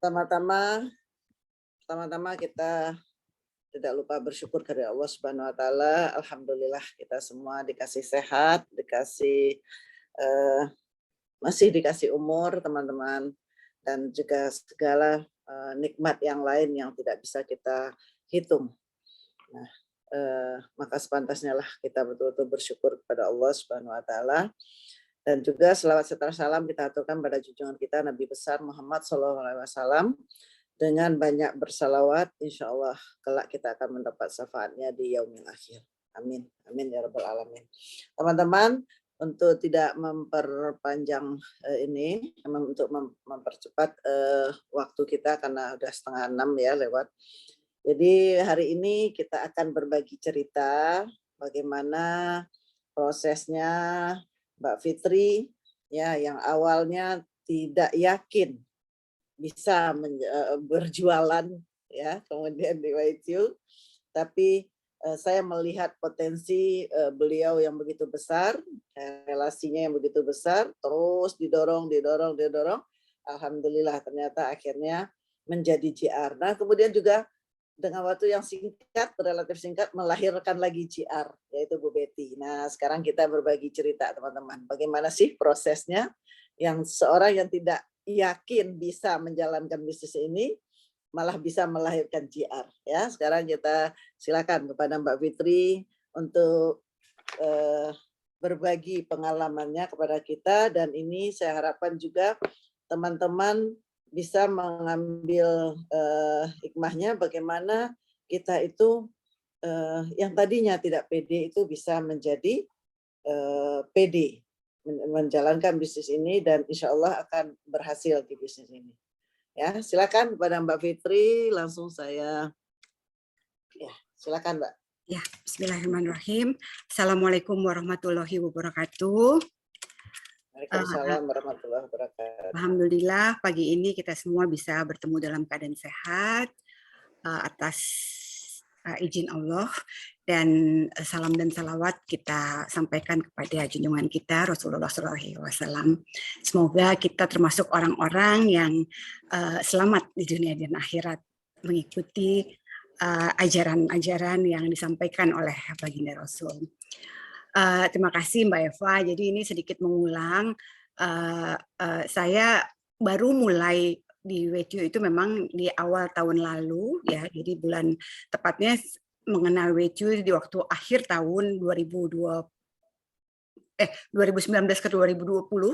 Pertama-tama kita tidak lupa bersyukur kepada Allah Subhanahu wa taala. Alhamdulillah kita semua dikasih sehat, masih dikasih umur, teman-teman, dan juga segala nikmat yang lain yang tidak bisa kita hitung. Nah, maka sepantasnya lah kita betul-betul bersyukur kepada Allah Subhanahu wa taala. Dan juga selawat serta salam kita aturkan pada junjungan kita Nabi besar Muhammad SAW. Dengan banyak bersalawat, insya Allah kelak kita akan mendapat syafaatnya di yaumil akhir. Amin. Amin ya rabbal alamin. Teman-teman, untuk tidak memperpanjang ini, untuk mempercepat waktu kita karena udah 5:30 ya lewat. Jadi hari ini kita akan berbagi cerita bagaimana prosesnya Mbak Fitri ya, yang awalnya tidak yakin bisa berjualan ya, kemudian di YTU, tapi saya melihat potensi beliau yang begitu besar, relasinya yang begitu besar, terus didorong. Alhamdulillah ternyata akhirnya menjadi JR. Nah, kemudian juga dengan waktu yang singkat, relatif singkat, melahirkan lagi JR, yaitu Bu Betty. Nah, sekarang kita berbagi cerita, teman-teman. Bagaimana sih prosesnya yang seorang yang tidak yakin bisa menjalankan bisnis ini, malah bisa melahirkan JR. Ya, sekarang kita silakan kepada Mbak Fitri untuk berbagi pengalamannya kepada kita, dan ini saya harapkan juga teman-teman bisa mengambil hikmahnya bagaimana kita itu yang tadinya tidak pede itu bisa menjadi pede menjalankan bisnis ini, dan insya Allah akan berhasil di bisnis ini. Ya, silakan kepada Mbak Fitri, langsung saya. Ya, silakan Mbak. Ya, Bismillahirrahmanirrahim. Assalamualaikum warahmatullahi wabarakatuh. Waalaikumsalam warahmatullahi wabarakatuh. Alhamdulillah pagi ini kita semua bisa bertemu dalam keadaan sehat atas izin Allah, dan salam dan salawat kita sampaikan kepada junjungan kita Rasulullah SAW. Semoga kita termasuk orang-orang yang selamat di dunia dan akhirat mengikuti ajaran-ajaran yang disampaikan oleh baginda Rasul. Terima kasih Mbak Eva. Jadi ini sedikit mengulang. Saya baru mulai di WTU itu memang di awal tahun lalu ya, jadi bulan tepatnya mengenal WTU di waktu akhir tahun 2019 ke 2020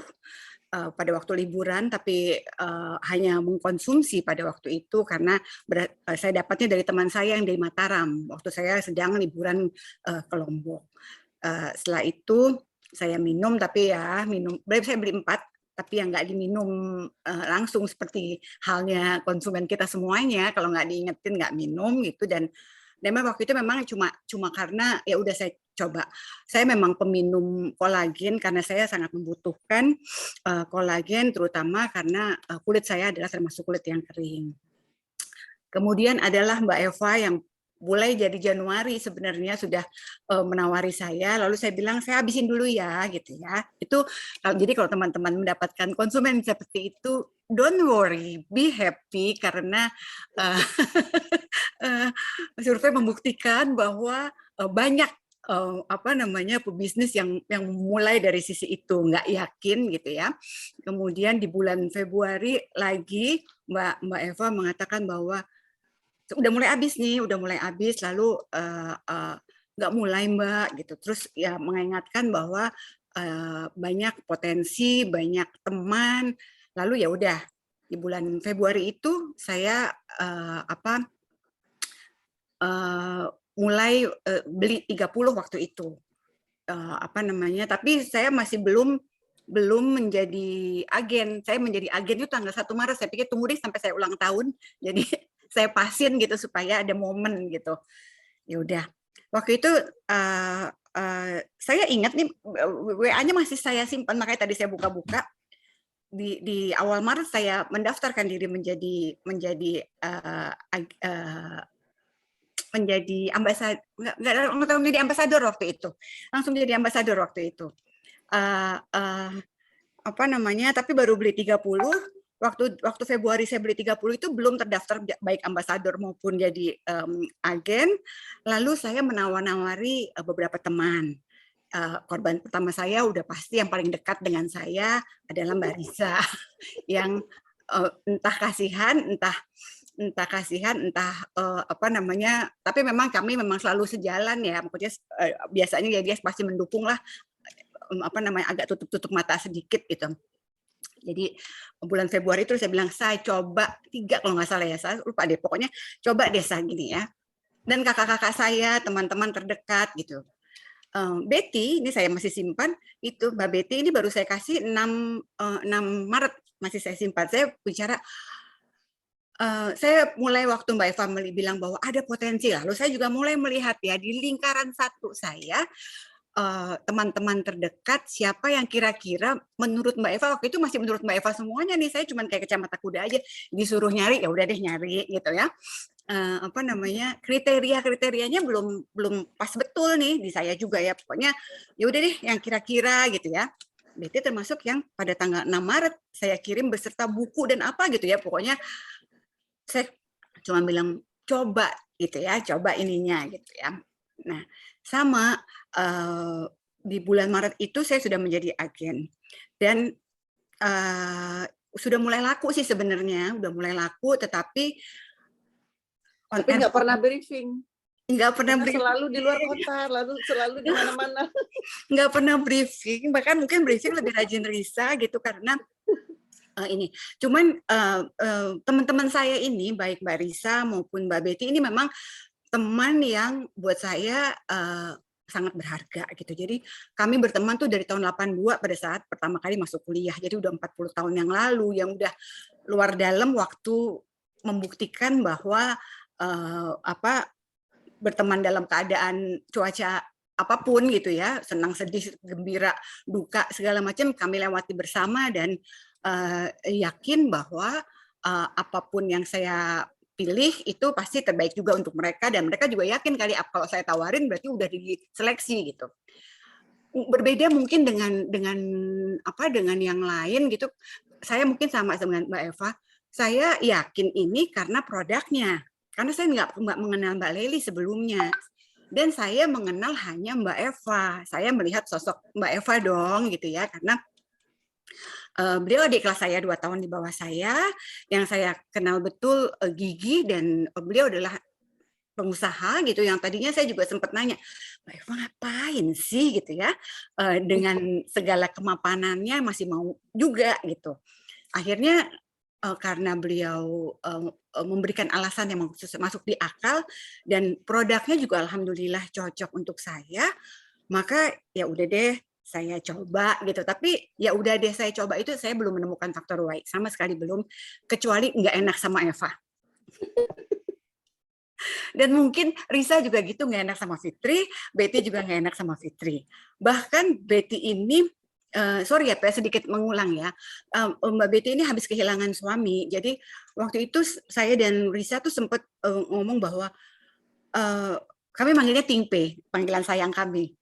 pada waktu liburan, tapi hanya mengkonsumsi pada waktu itu karena saya dapatnya dari teman saya yang dari Mataram waktu saya sedang liburan ke Lombok. Setelah itu saya minum, tapi ya saya beli 4, tapi yang nggak diminum langsung seperti halnya konsumen kita semuanya, kalau nggak diingetin nggak minum gitu. Dan memang waktu itu memang cuma karena ya udah saya coba. Saya memang peminum kolagen karena saya sangat membutuhkan kolagen, terutama karena kulit saya adalah termasuk kulit yang kering. Kemudian adalah Mbak Eva yang mulai jadi Januari sebenarnya sudah menawari saya, lalu saya bilang saya habisin dulu ya gitu ya. Itu jadi kalau teman-teman mendapatkan konsumen seperti itu, don't worry, be happy, karena survei membuktikan bahwa banyak pebisnis yang mulai dari sisi itu nggak yakin gitu ya. Kemudian di bulan Februari lagi Mbak Eva mengatakan bahwa udah mulai habis, lalu nggak mulai Mbak gitu. Terus ya mengingatkan bahwa banyak potensi, banyak teman. Lalu ya udah di bulan Februari itu saya mulai beli 30 waktu itu. Tapi saya masih belum menjadi agen. Saya menjadi agen itu tanggal 1 Maret. Saya pikir tunggu deh sampai saya ulang tahun. Jadi saya pasin gitu supaya ada momen gitu. Ya udah. Waktu itu saya ingat nih WA-nya masih saya simpan, makanya tadi saya buka-buka. Di awal Maret saya mendaftarkan diri menjadi ambasador waktu itu. Langsung jadi ambasador waktu itu. Tapi baru beli 30, waktu Februari saya beli 30 itu belum terdaftar baik ambasador maupun jadi agen. Lalu saya menawar-nawari beberapa teman. Korban pertama saya udah pasti yang paling dekat dengan saya adalah Mbak Risa yang entah kasihan, entah apa namanya, tapi memang kami memang selalu sejalan ya, maksudnya biasanya ya dia pasti mendukung lah, apa namanya, agak tutup mata sedikit gitu. Jadi bulan Februari itu saya bilang, saya coba 3 kalau nggak salah ya, saya lupa deh, pokoknya coba deh saya gini ya. Dan kakak-kakak saya, teman-teman terdekat gitu. Betty, ini saya masih simpan, itu Mbak Betty ini baru saya kasih 6 Maret, masih saya simpan. Saya bicara, saya mulai waktu Mbak Eva bilang bahwa ada potensi, lalu saya juga mulai melihat ya di lingkaran satu saya, teman-teman terdekat siapa yang kira-kira menurut Mbak Eva, waktu itu masih menurut Mbak Eva semuanya nih, saya cuma kayak kacamata kuda aja, disuruh nyari ya udah deh nyari gitu ya. Apa namanya, kriterianya belum pas betul nih di saya juga ya, pokoknya ya udah deh yang kira-kira gitu ya. Betty termasuk yang pada tanggal 6 Maret saya kirim beserta buku dan apa gitu ya, pokoknya saya cuma bilang coba gitu ya, coba ininya gitu ya. Nah, sama di bulan Maret itu saya sudah menjadi agen dan sudah mulai laku sih sebenarnya, udah mulai laku, tetapi tapi nggak pernah briefing. Nggak pernah briefing. Selalu di luar kota, lalu selalu di mana-mana. Nggak pernah briefing, bahkan mungkin briefing lebih rajin Risa gitu karena ini. Cuman teman-teman saya ini, baik Mbak Risa maupun Mbak Betty ini memang teman yang buat saya sangat berharga gitu. Jadi kami berteman tuh dari tahun 82 pada saat pertama kali masuk kuliah. Jadi udah 40 tahun yang lalu, yang udah luar dalam waktu membuktikan bahwa berteman dalam keadaan cuaca apapun gitu ya, senang sedih gembira duka segala macam kami lewati bersama dan yakin bahwa apapun yang saya pilih itu pasti terbaik juga untuk mereka dan mereka juga yakin kali kalau saya tawarin berarti udah diseleksi gitu. Berbeda mungkin dengan yang lain gitu. Saya mungkin sama dengan Mbak Eva. Saya yakin ini karena produknya. Karena saya nggak mengenal Mbak Lely sebelumnya. Dan saya mengenal hanya Mbak Eva. Saya melihat sosok Mbak Eva dong gitu ya. Karena beliau adik kelas saya 2 tahun di bawah saya. Yang saya kenal betul gigih dan beliau adalah pengusaha gitu yang tadinya saya juga sempat nanya, Mbak Eva ngapain sih gitu ya, dengan segala kemapanannya masih mau juga gitu. Akhirnya karena beliau memberikan alasan yang masuk di akal dan produknya juga alhamdulillah cocok untuk saya, maka ya udah deh saya coba gitu. Tapi ya udah deh saya coba itu saya belum menemukan faktor Y sama sekali belum, kecuali nggak enak sama Eva. Dan mungkin Risa juga gitu nggak enak sama Fitri, Betty juga nggak enak sama Fitri. Bahkan Betty ini, sorry ya, sedikit mengulang ya, Mbak Betty ini habis kehilangan suami. Jadi waktu itu saya dan Risa tuh sempat ngomong bahwa kami manggilnya Tingpe, panggilan sayang kami.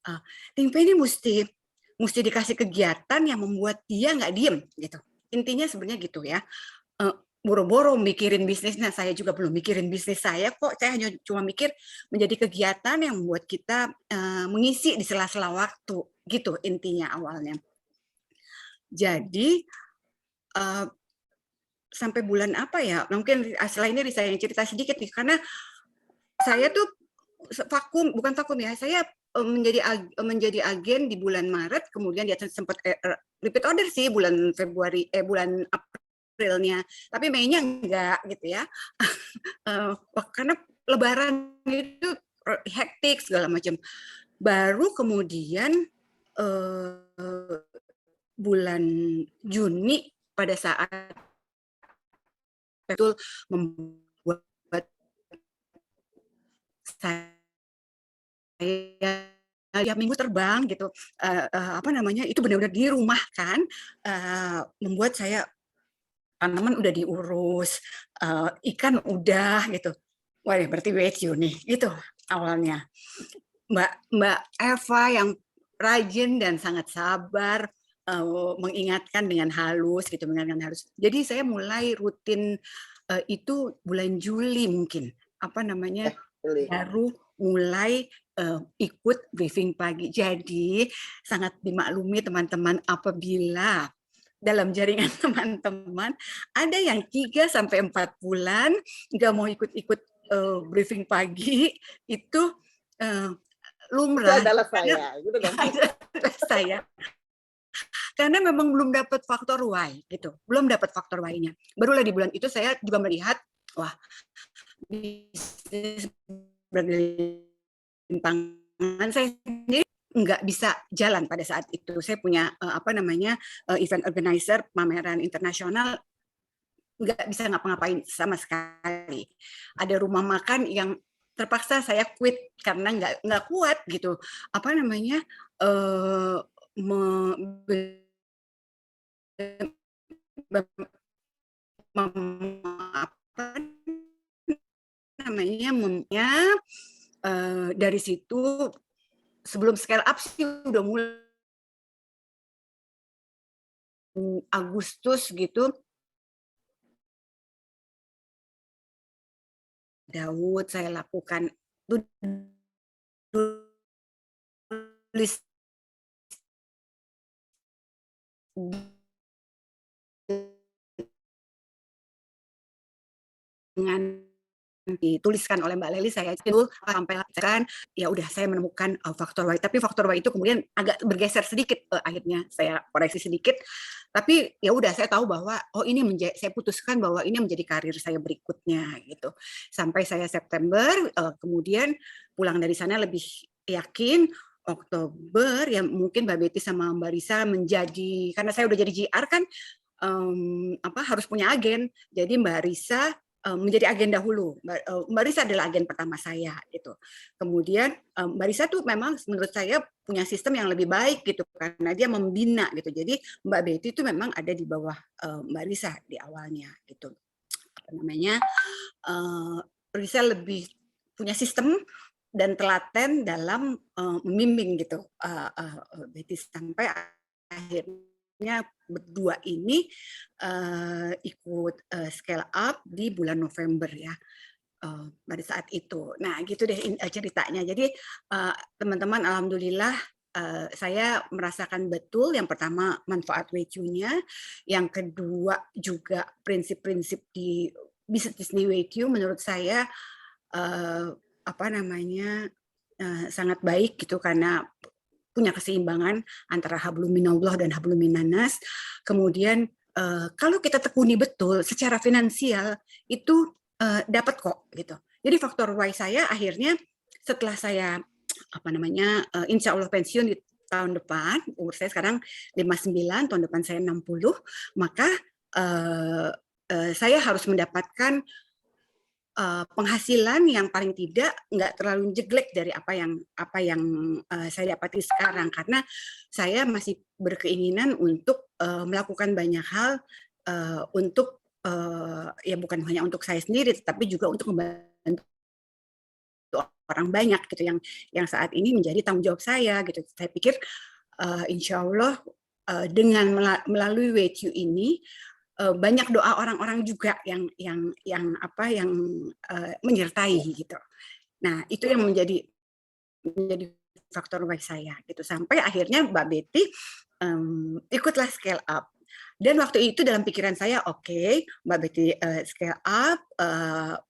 Tingpe ini mesti dikasih kegiatan yang membuat dia nggak diem gitu. Intinya sebenarnya gitu ya. Boro-boro mikirin bisnisnya, saya juga belum mikirin bisnis saya kok, saya hanya cuma mikir menjadi kegiatan yang membuat kita mengisi di sela-sela waktu, gitu intinya awalnya. Jadi sampai bulan apa ya, mungkin setelah ini saya yang cerita sedikit nih, karena saya tuh bukan vakum ya, saya menjadi agen di bulan Maret, kemudian dia sempat repeat order sih bulan Aprilnya, tapi Mei-nya enggak gitu ya. Karena Lebaran itu hektik segala macam. Baru kemudian bulan Juni pada saat betul membuat saya tiap minggu terbang gitu, itu benar-benar di rumah kan, membuat saya tanaman udah diurus, ikan udah gitu. Wah, berarti WHU nih, gitu awalnya. Mbak Eva yang rajin dan sangat sabar, mengingatkan dengan halus gitu, mengingatkan halus. Jadi saya mulai rutin itu bulan Juli mungkin, apa namanya, Juli. baru mulai ikut briefing pagi. Jadi sangat dimaklumi teman-teman apabila dalam jaringan teman-teman ada yang 3 sampai 4 bulan nggak mau ikut-ikut briefing pagi, itu Itu lumrah. adalah Karena saya, gitu dong. saya karena memang belum dapat faktor Y gitu, belum dapat faktor Y-nya. Barulah di bulan itu saya juga melihat, wah, bisnis bergelimpangan saya sendiri nggak bisa jalan pada saat itu. Saya punya event organizer pameran internasional, nggak bisa ngapa-ngapain sama sekali. Ada rumah makan yang terpaksa saya quit karena nggak kuat gitu. Apa namanya, apa namanya, dari situ sebelum scale up sih udah mulai Agustus gitu. Daud saya lakukan tulis dengan dituliskan oleh Mbak Leli, saya itu sampai kan ya udah saya menemukan faktor Y, tapi faktor Y itu kemudian agak bergeser sedikit, akhirnya saya koreksi sedikit, tapi ya udah saya tahu bahwa ini saya putuskan bahwa ini menjadi karir saya berikutnya gitu. Sampai saya September kemudian pulang dari sana lebih yakin. Oktober ya mungkin Mbak Betty sama Mbak Risa menjadi, karena saya udah jadi GR kan, harus punya agen. Jadi Mbak Risa menjadi agen dahulu. Mbak Risa adalah agen pertama saya gitu. Kemudian Mbak Risa tuh memang menurut saya punya sistem yang lebih baik gitu karena dia membina gitu. Jadi Mbak Betty itu memang ada di bawah Mbak Risa di awalnya gitu. Apa namanya? Risa lebih punya sistem dan telaten dalam membimbing gitu Betty sampai akhirnya berdua ini ikut scale up di bulan November ya pada saat itu. Nah gitu deh ceritanya. Jadi teman-teman alhamdulillah saya merasakan betul yang pertama manfaat WQ-nya, yang kedua juga prinsip-prinsip di bisnis di WQ menurut saya sangat baik gitu karena punya keseimbangan antara hablum minallah dan hablum minannas. Kemudian kalau kita tekuni betul secara finansial itu dapat kok gitu. Jadi faktor Y saya akhirnya setelah saya insya Allah pensiun di tahun depan, umur saya sekarang 59, tahun depan saya 60, maka saya harus mendapatkan penghasilan yang paling tidak nggak terlalu jeglek dari apa yang saya dapati sekarang, karena saya masih berkeinginan untuk melakukan banyak hal untuk ya bukan hanya untuk saya sendiri tetapi juga untuk membantu orang banyak gitu yang saat ini menjadi tanggung jawab saya gitu. Saya pikir insya Allah dengan melalui WQ ini banyak doa orang-orang juga yang menyertai gitu. Nah itu yang menjadi faktor baik saya gitu sampai akhirnya Mbak Betty ikutlah scale up. Dan waktu itu dalam pikiran saya Mbak Betty scale up,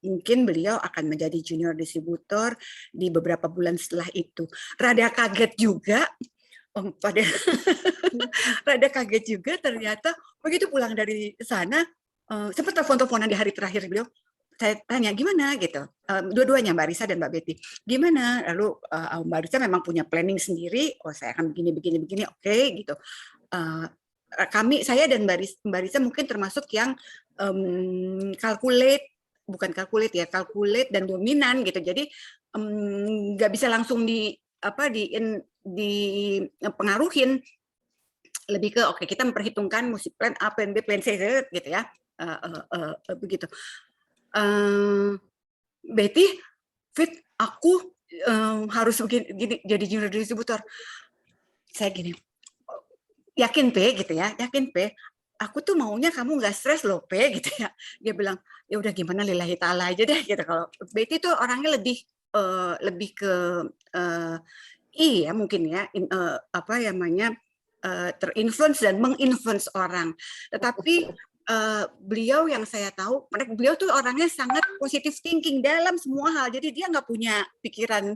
mungkin beliau akan menjadi junior distributor di beberapa bulan setelah itu. Rada kaget juga rada kaget juga ternyata begitu pulang dari sana sempat telepon-teleponan di hari terakhir beliau. Saya tanya gimana gitu, dua-duanya Mbak Risa dan Mbak Betty gimana, lalu Mbak Risa memang punya planning sendiri, saya akan begini gitu. Saya dan Mbak Risa mungkin termasuk yang calculate dan dominan gitu, jadi nggak bisa langsung dipengaruhin, lebih ke kita memperhitungkan mesti plan A, plan B, plan C gitu ya, begitu. Betty, Fit, aku harus begini jadi junior distributor. Saya gini, yakin P gitu ya, yakin P, aku tuh maunya kamu nggak stres loh P gitu ya. Dia bilang ya udah gimana lillahi ta'ala aja deh gitu. Kalau Betty tuh orangnya lebih ke iya mungkin ya apa namanya terinfluence dan menginfluence orang. Tetapi beliau yang saya tahu, beliau tuh orangnya sangat positive thinking dalam semua hal. Jadi dia nggak punya pikiran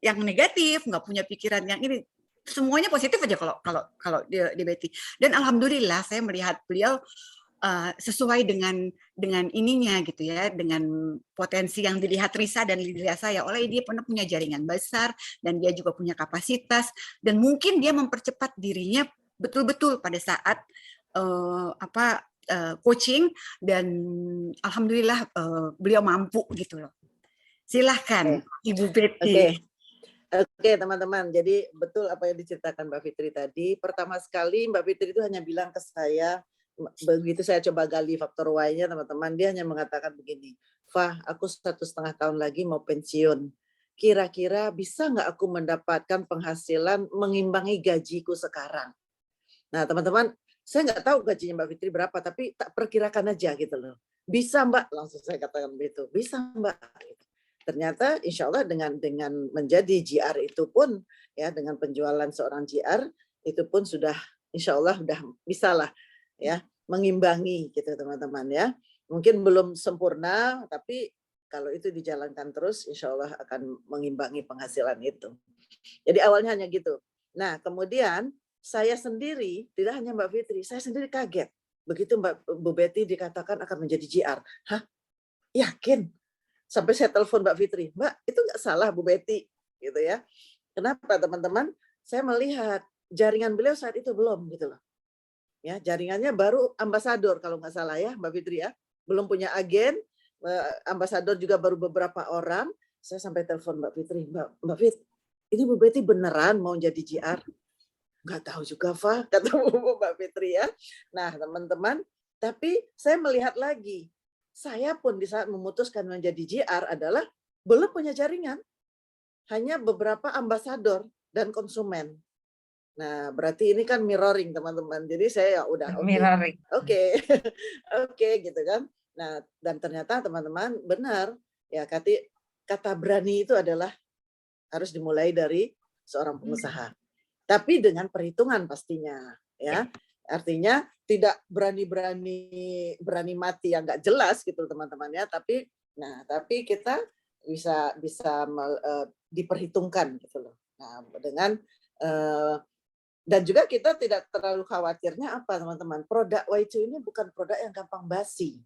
yang negatif, nggak punya pikiran yang ini. Semuanya positif aja kalau di Betty. Dan alhamdulillah saya melihat beliau sesuai dengan ininya gitu ya, dengan potensi yang dilihat Risa dan dilihat saya. Oleh dia pernah punya jaringan besar dan dia juga punya kapasitas dan mungkin dia mempercepat dirinya betul-betul pada saat coaching dan alhamdulillah beliau mampu gitu loh. Silahkan Ibu Betty. Oke, teman-teman. Jadi betul apa yang diceritakan Mbak Fitri tadi. Pertama sekali Mbak Fitri itu hanya bilang ke saya, begitu saya coba gali faktor Y-nya, teman-teman, dia hanya mengatakan begini, Fah, aku 1,5 tahun lagi mau pensiun. Kira-kira bisa nggak aku mendapatkan penghasilan mengimbangi gajiku sekarang? Nah, teman-teman, saya nggak tahu gajinya Mbak Fitri berapa, tapi tak perkirakan aja gitu loh. Bisa Mbak, langsung saya katakan begitu. Bisa Mbak. Ternyata insya Allah dengan menjadi GR itu pun ya, dengan penjualan seorang GR itu pun sudah insya Allah sudah bisa lah ya mengimbangi gitu teman-teman ya. Mungkin belum sempurna tapi kalau itu dijalankan terus insya Allah akan mengimbangi penghasilan itu. Jadi awalnya hanya gitu. Nah kemudian saya sendiri, tidak hanya Mbak Fitri, saya sendiri kaget begitu Bu Betty dikatakan akan menjadi GR. Hah? Yakin? Sampai saya telepon Mbak Fitri, Mbak itu nggak salah Bu Betty, gitu ya. Kenapa teman-teman? Saya melihat jaringan beliau saat itu belum gitu loh. Ya, jaringannya baru ambasador kalau nggak salah ya Mbak Fitri ya. Belum punya agen, ambasador juga baru beberapa orang. Saya sampai telepon Mbak Fitri, Mbak Fit, ini Bu Betty beneran mau jadi GR? Nggak tahu juga, Fa, kata Mbak Fitri ya. Nah, teman-teman, tapi saya melihat lagi, saya pun di saat memutuskan menjadi GR adalah belum punya jaringan, hanya beberapa ambasador dan konsumen. Nah, berarti ini kan mirroring teman-teman. Jadi saya ya udah oke gitu kan. Nah, dan ternyata teman-teman benar ya kata berani itu adalah harus dimulai dari seorang pengusaha. Tapi dengan perhitungan pastinya ya. Artinya tidak berani mati yang nggak jelas gitu teman-teman ya, tapi kita bisa diperhitungkan gitu loh. Nah, dengan dan juga kita tidak terlalu khawatirnya apa teman-teman, produk Y2 ini bukan produk yang gampang basi.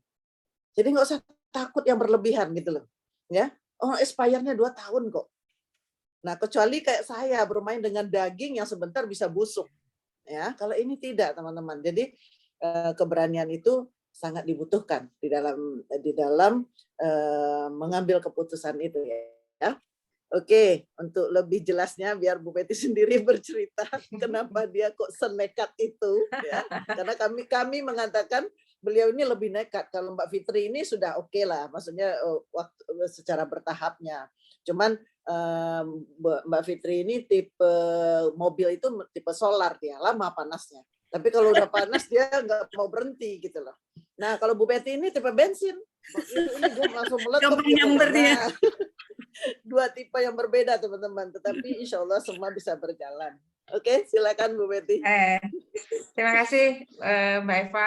Jadi nggak usah takut yang berlebihan gitu loh. Ya, expirednya 2 tahun kok. Nah, kecuali kayak saya bermain dengan daging yang sebentar bisa busuk. Ya, kalau ini tidak, teman-teman. Jadi keberanian itu sangat dibutuhkan di dalam mengambil keputusan itu ya. Oke, untuk lebih jelasnya biar Bu Betty sendiri bercerita kenapa dia kok senekat itu ya. Karena kami mengatakan beliau ini lebih nekat. Kalau Mbak Fitri ini sudah oke lah, maksudnya waktu secara bertahapnya. Cuman Mbak Fitri ini tipe mobil itu tipe solar dia, lama panasnya. Tapi kalau udah panas dia nggak mau berhenti gitu loh. Nah kalau Bu Betty ini tipe bensin, ini dia langsung meletup gitu. Nah, dua tipe yang berbeda teman-teman, tetapi insya Allah semua bisa berjalan. Oke, silakan Bu Betty. Terima kasih Mbak Eva.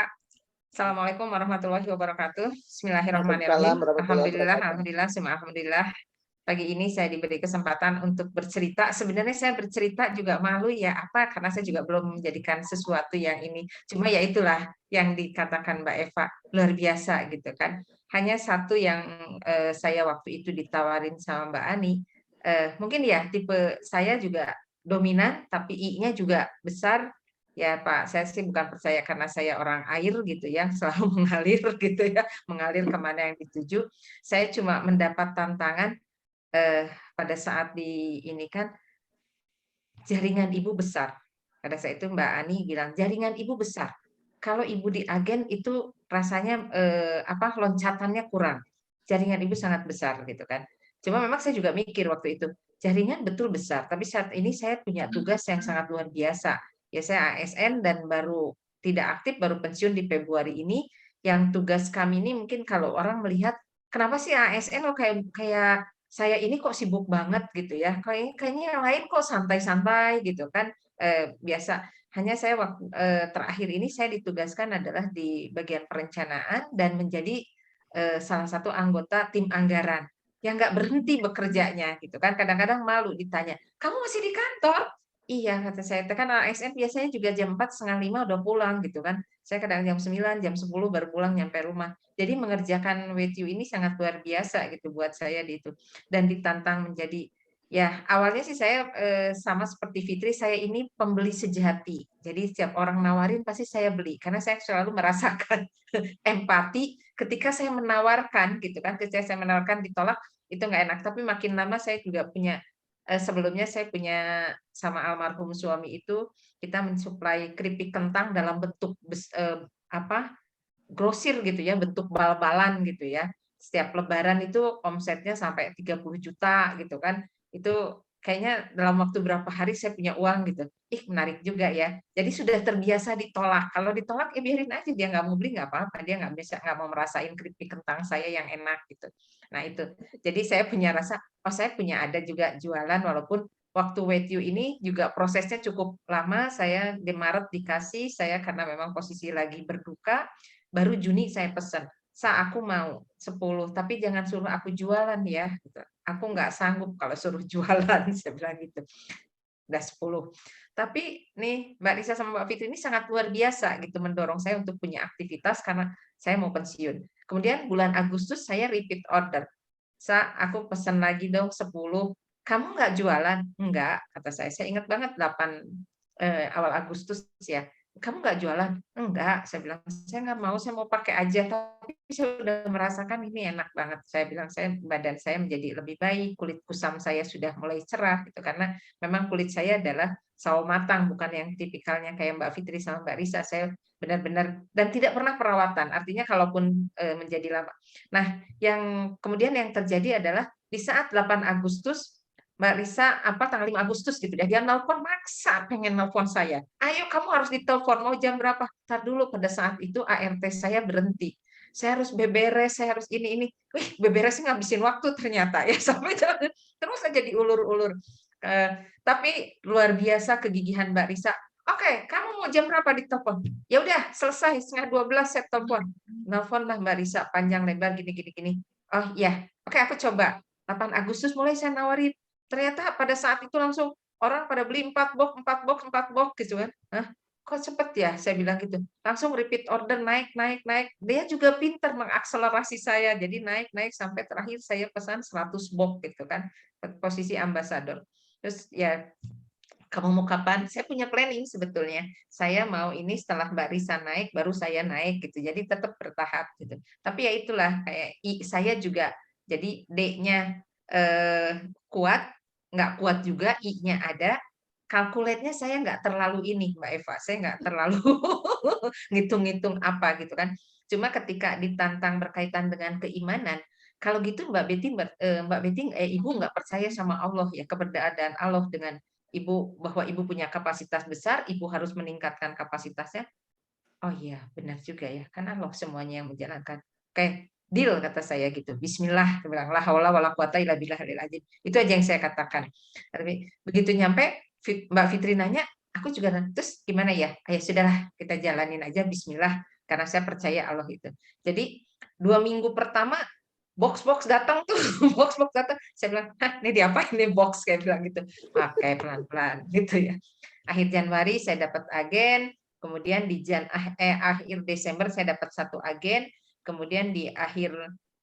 Assalamualaikum warahmatullahi wabarakatuh. Bismillahirrahmanirrahim. Alhamdulillah, alhamdulillah. Pagi ini saya diberi kesempatan untuk bercerita. Sebenarnya saya bercerita juga malu ya, karena saya juga belum menjadikan sesuatu yang ini. Cuma ya itulah yang dikatakan Mbak Eva, luar biasa gitu kan. Hanya satu yang saya waktu itu ditawarin sama Mbak Ani, mungkin ya tipe saya juga dominan, tapi I-nya juga besar. Ya Pak, saya sih bukan percaya karena saya orang air gitu ya, selalu mengalir gitu ya, mengalir kemana yang dituju. Saya cuma mendapat tantangan pada saat ini kan jaringan ibu besar. Pada saat itu Mbak Ani bilang jaringan ibu besar. Kalau ibu di agen itu rasanya loncatannya kurang. Jaringan ibu sangat besar gitu kan. Cuma memang saya juga mikir waktu itu jaringan betul besar, tapi saat ini saya punya tugas yang sangat luar biasa. Ya saya ASN dan baru tidak aktif, baru pensiun di Februari ini. Yang tugas kami ini mungkin kalau orang melihat, kenapa sih ASN kok kayak saya ini kok sibuk banget gitu ya, kayaknya yang lain kok santai-santai gitu kan, biasa. Hanya saya terakhir ini saya ditugaskan adalah di bagian perencanaan dan menjadi salah satu anggota tim anggaran yang nggak berhenti bekerjanya gitu kan. Kadang-kadang malu ditanya, kamu masih di kantor? Iya, kata saya, kan ASN biasanya juga jam 4, setengah 5 udah pulang gitu kan. Saya kadang jam 9, jam 10 baru pulang nyampe rumah. Jadi mengerjakan WTU ini sangat luar biasa gitu buat saya di itu. Dan ditantang menjadi, ya awalnya sih saya sama seperti Fitri, saya ini pembeli sejati. Jadi setiap orang nawarin pasti saya beli, karena saya selalu merasakan empati ketika saya menawarkan gitu kan. Ketika saya menawarkan ditolak, itu nggak enak. Tapi makin lama saya juga punya, sebelumnya saya punya sama almarhum suami itu, kita mensuplai keripik kentang dalam bentuk grosir gitu ya, bentuk bal-balan gitu ya. Setiap lebaran itu omsetnya sampai 30 juta gitu kan. Itu kayaknya dalam waktu berapa hari saya punya uang gitu. Menarik juga ya. Jadi sudah terbiasa ditolak. Kalau ditolak ya biarin aja, dia nggak mau beli nggak apa-apa, dia nggak mau merasain keripik kentang saya yang enak gitu. Nah itu. Jadi saya punya rasa, oh saya punya ada juga jualan, walaupun waktu WTU ini juga prosesnya cukup lama. Saya di Maret dikasih, saya karena memang posisi lagi berduka, baru Juni saya pesan. Aku mau 10, tapi jangan suruh aku jualan ya. Gitu. Aku nggak sanggup kalau suruh jualan, saya bilang gitu. Udah 10. Tapi nih Mbak Risa sama Mbak Fitri ini sangat luar biasa gitu mendorong saya untuk punya aktivitas karena saya mau pensiun. Kemudian bulan Agustus saya repeat order. Aku pesan lagi dong 10. Kamu nggak jualan? Enggak, kata saya. Saya ingat banget 8 awal Agustus ya. Kamu nggak jualan? Enggak, saya bilang. Saya nggak mau, saya mau pakai aja. Tapi saya udah merasakan ini enak banget. Saya bilang, badan saya menjadi lebih baik, kulit kusam saya sudah mulai cerah gitu karena memang kulit saya adalah sawo matang, bukan yang tipikalnya kayak Mbak Fitri sama Mbak Risa. Saya benar-benar dan tidak pernah perawatan. Artinya kalaupun menjadi lama. Nah, kemudian yang terjadi adalah di saat 8 Agustus Mbak Risa tanggal 5 Agustus gitu dia nelpon, maksa pengen nelpon saya. Ayo kamu harus ditelepon, mau jam berapa? Ntar dulu, pada saat itu ART saya berhenti. Saya harus beberes, saya harus ini. Wih, beberesnya ngabisin waktu ternyata ya, sampai terus aja diulur-ulur. Tapi luar biasa kegigihan Mbak Risa. Oke, kamu mau jam berapa ditelepon? Ya udah, selesai setengah 12 saya telepon. Nelpon lah Mbak Risa panjang lebar gini. Oh iya, oke aku coba. 8 Agustus mulai saya nawarin. Ternyata pada saat itu langsung orang pada beli 4 box gitu kan. Hah? Kok cepet ya? Saya bilang gitu. Langsung repeat order naik. Dia juga pintar mengakselerasi saya. Jadi naik sampai terakhir saya pesan 100 box gitu kan. Posisi ambasador. Terus ya kamu mau kapan? Saya punya planning sebetulnya. Saya mau ini setelah Mbak Risa naik, baru saya naik gitu. Jadi tetap bertahap gitu. Tapi ya itulah kayak saya juga jadi D-nya kuat, nggak kuat juga, I-nya ada. Kalkulatnya saya nggak terlalu ini, Mbak Eva. Saya nggak terlalu ngitung-ngitung apa gitu kan. Cuma ketika ditantang berkaitan dengan keimanan, kalau gitu Mbak Betty, Ibu nggak percaya sama Allah ya, keberadaan Allah dengan Ibu, bahwa Ibu punya kapasitas besar, Ibu harus meningkatkan kapasitasnya. Oh iya, benar juga ya. Kan Allah semuanya yang menjalankan. Oke, deal kata saya gitu. Bismillah, saya bilang la haula wala quwata illa billahil azim. Itu aja yang saya katakan. Tapi begitu nyampe Mbak Fitri nanya, aku juga terus gimana ya? Ya sudahlah, kita jalanin aja bismillah karena saya percaya Allah itu. Jadi 2 minggu pertama box datang tuh, box datang. Saya bilang, "Hah, ini diapain nih box?" kayak bilang gitu. Pakai pelan-pelan gitu ya. Akhir Januari saya dapat agen, kemudian di akhir Desember saya dapat 1 agen, kemudian di akhir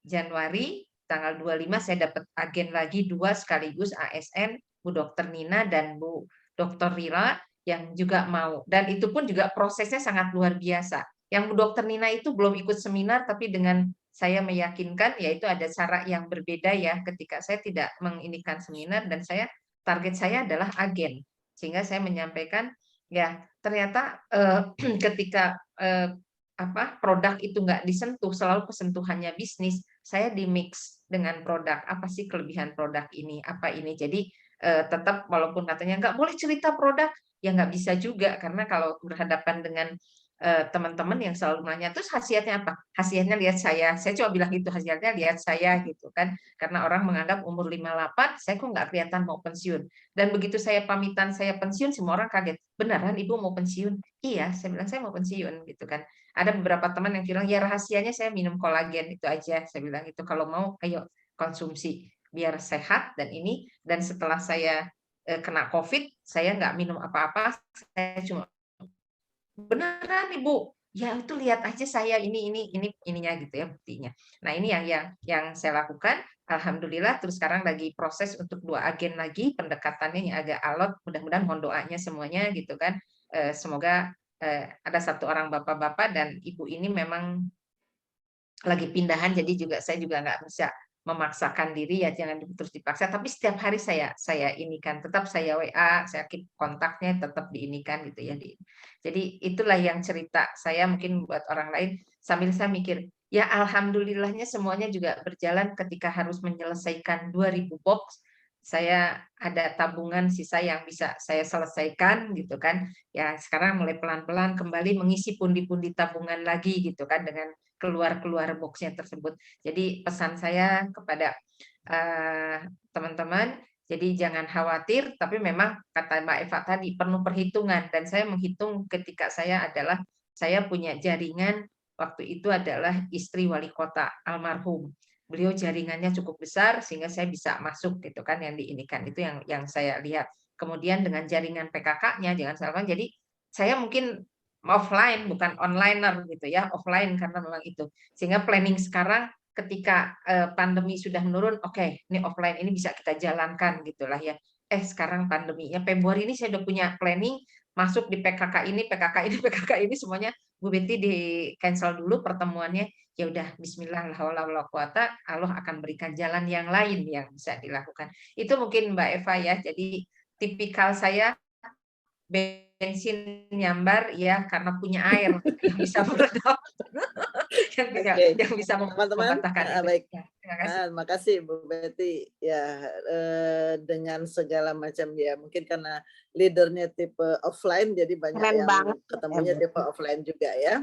Januari tanggal 25 saya dapat agen lagi 2 sekaligus ASN, Bu Dr. Nina dan Bu Dr. Rila yang juga mau. Dan itu pun juga prosesnya sangat luar biasa. Yang Bu Dr. Nina itu belum ikut seminar, tapi dengan saya meyakinkan, yaitu ada cara yang berbeda ya ketika saya tidak menginikan seminar dan target saya adalah agen. Sehingga saya menyampaikan ya ternyata ketika produk itu nggak disentuh, selalu kesentuhannya bisnis, saya di mix dengan produk. Apa sih kelebihan produk ini? Apa ini? Jadi tetap walaupun katanya nggak boleh cerita produk, ya nggak bisa juga, karena kalau berhadapan dengan teman-teman yang selalu nanya, terus khasiatnya apa? Khasiatnya lihat saya cuma bilang gitu, khasiatnya lihat saya gitu kan, karena orang menganggap umur 58, saya kok nggak kelihatan mau pensiun. Dan begitu saya pamitan saya pensiun, semua orang kaget, beneran ibu mau pensiun? Iya, saya bilang saya mau pensiun gitu kan. Ada beberapa teman yang bilang, ya rahasianya saya minum kolagen itu aja, saya bilang itu, kalau mau ayo konsumsi biar sehat dan setelah saya kena COVID, saya nggak minum apa-apa, saya cuma beneran ibu, ya itu lihat aja saya ininya gitu ya buktinya. Nah ini yang saya lakukan, alhamdulillah. Terus sekarang lagi proses untuk 2 agen lagi, pendekatannya yang agak alot, mudah-mudahan mohon doanya semuanya gitu kan. Semoga ada 1 orang bapak-bapak dan ibu ini memang lagi pindahan, jadi saya juga nggak bisa memaksakan diri, ya jangan terus dipaksa, tapi setiap hari saya inikan, tetap saya WA, saya keep kontaknya, tetap diinikan gitu ya. Jadi itulah yang cerita saya mungkin buat orang lain, sambil saya mikir, ya alhamdulillahnya semuanya juga berjalan. Ketika harus menyelesaikan 2000 box, saya ada tabungan sisa yang bisa saya selesaikan gitu kan. Ya sekarang mulai pelan-pelan kembali mengisi pundi-pundi tabungan lagi gitu kan, dengan keluar boxnya tersebut. Jadi pesan saya kepada teman-teman, jadi jangan khawatir, tapi memang kata Mbak Eva tadi penuh perhitungan, dan saya menghitung ketika saya punya jaringan waktu itu adalah istri wali kota almarhum. Beliau jaringannya cukup besar sehingga saya bisa masuk gitu kan, yang diinikan itu yang saya lihat. Kemudian dengan jaringan PKK-nya jangan salah, jadi saya mungkin offline bukan onliner gitu ya, offline karena memang itu. Sehingga planning sekarang ketika pandemi sudah menurun, oke, ini offline ini bisa kita jalankan gitulah ya. Sekarang pandeminya Februari ini saya udah punya planning masuk di PKK ini semuanya Bu Betty di cancel dulu pertemuannya. Ya udah bismillah, la haula wala quwata, Allah akan berikan jalan yang lain yang bisa dilakukan. Itu mungkin Mbak Eva ya. Jadi tipikal saya bensin nyambar ya karena punya air yang bisa meredam yang bisa teman-teman, membantahkan itu. baik. Ya, terima kasih. Terima kasih Bu Betty ya, dengan segala macam ya, mungkin karena leadernya tipe offline jadi banyak Keren yang banget. ketemunya tipe offline juga ya.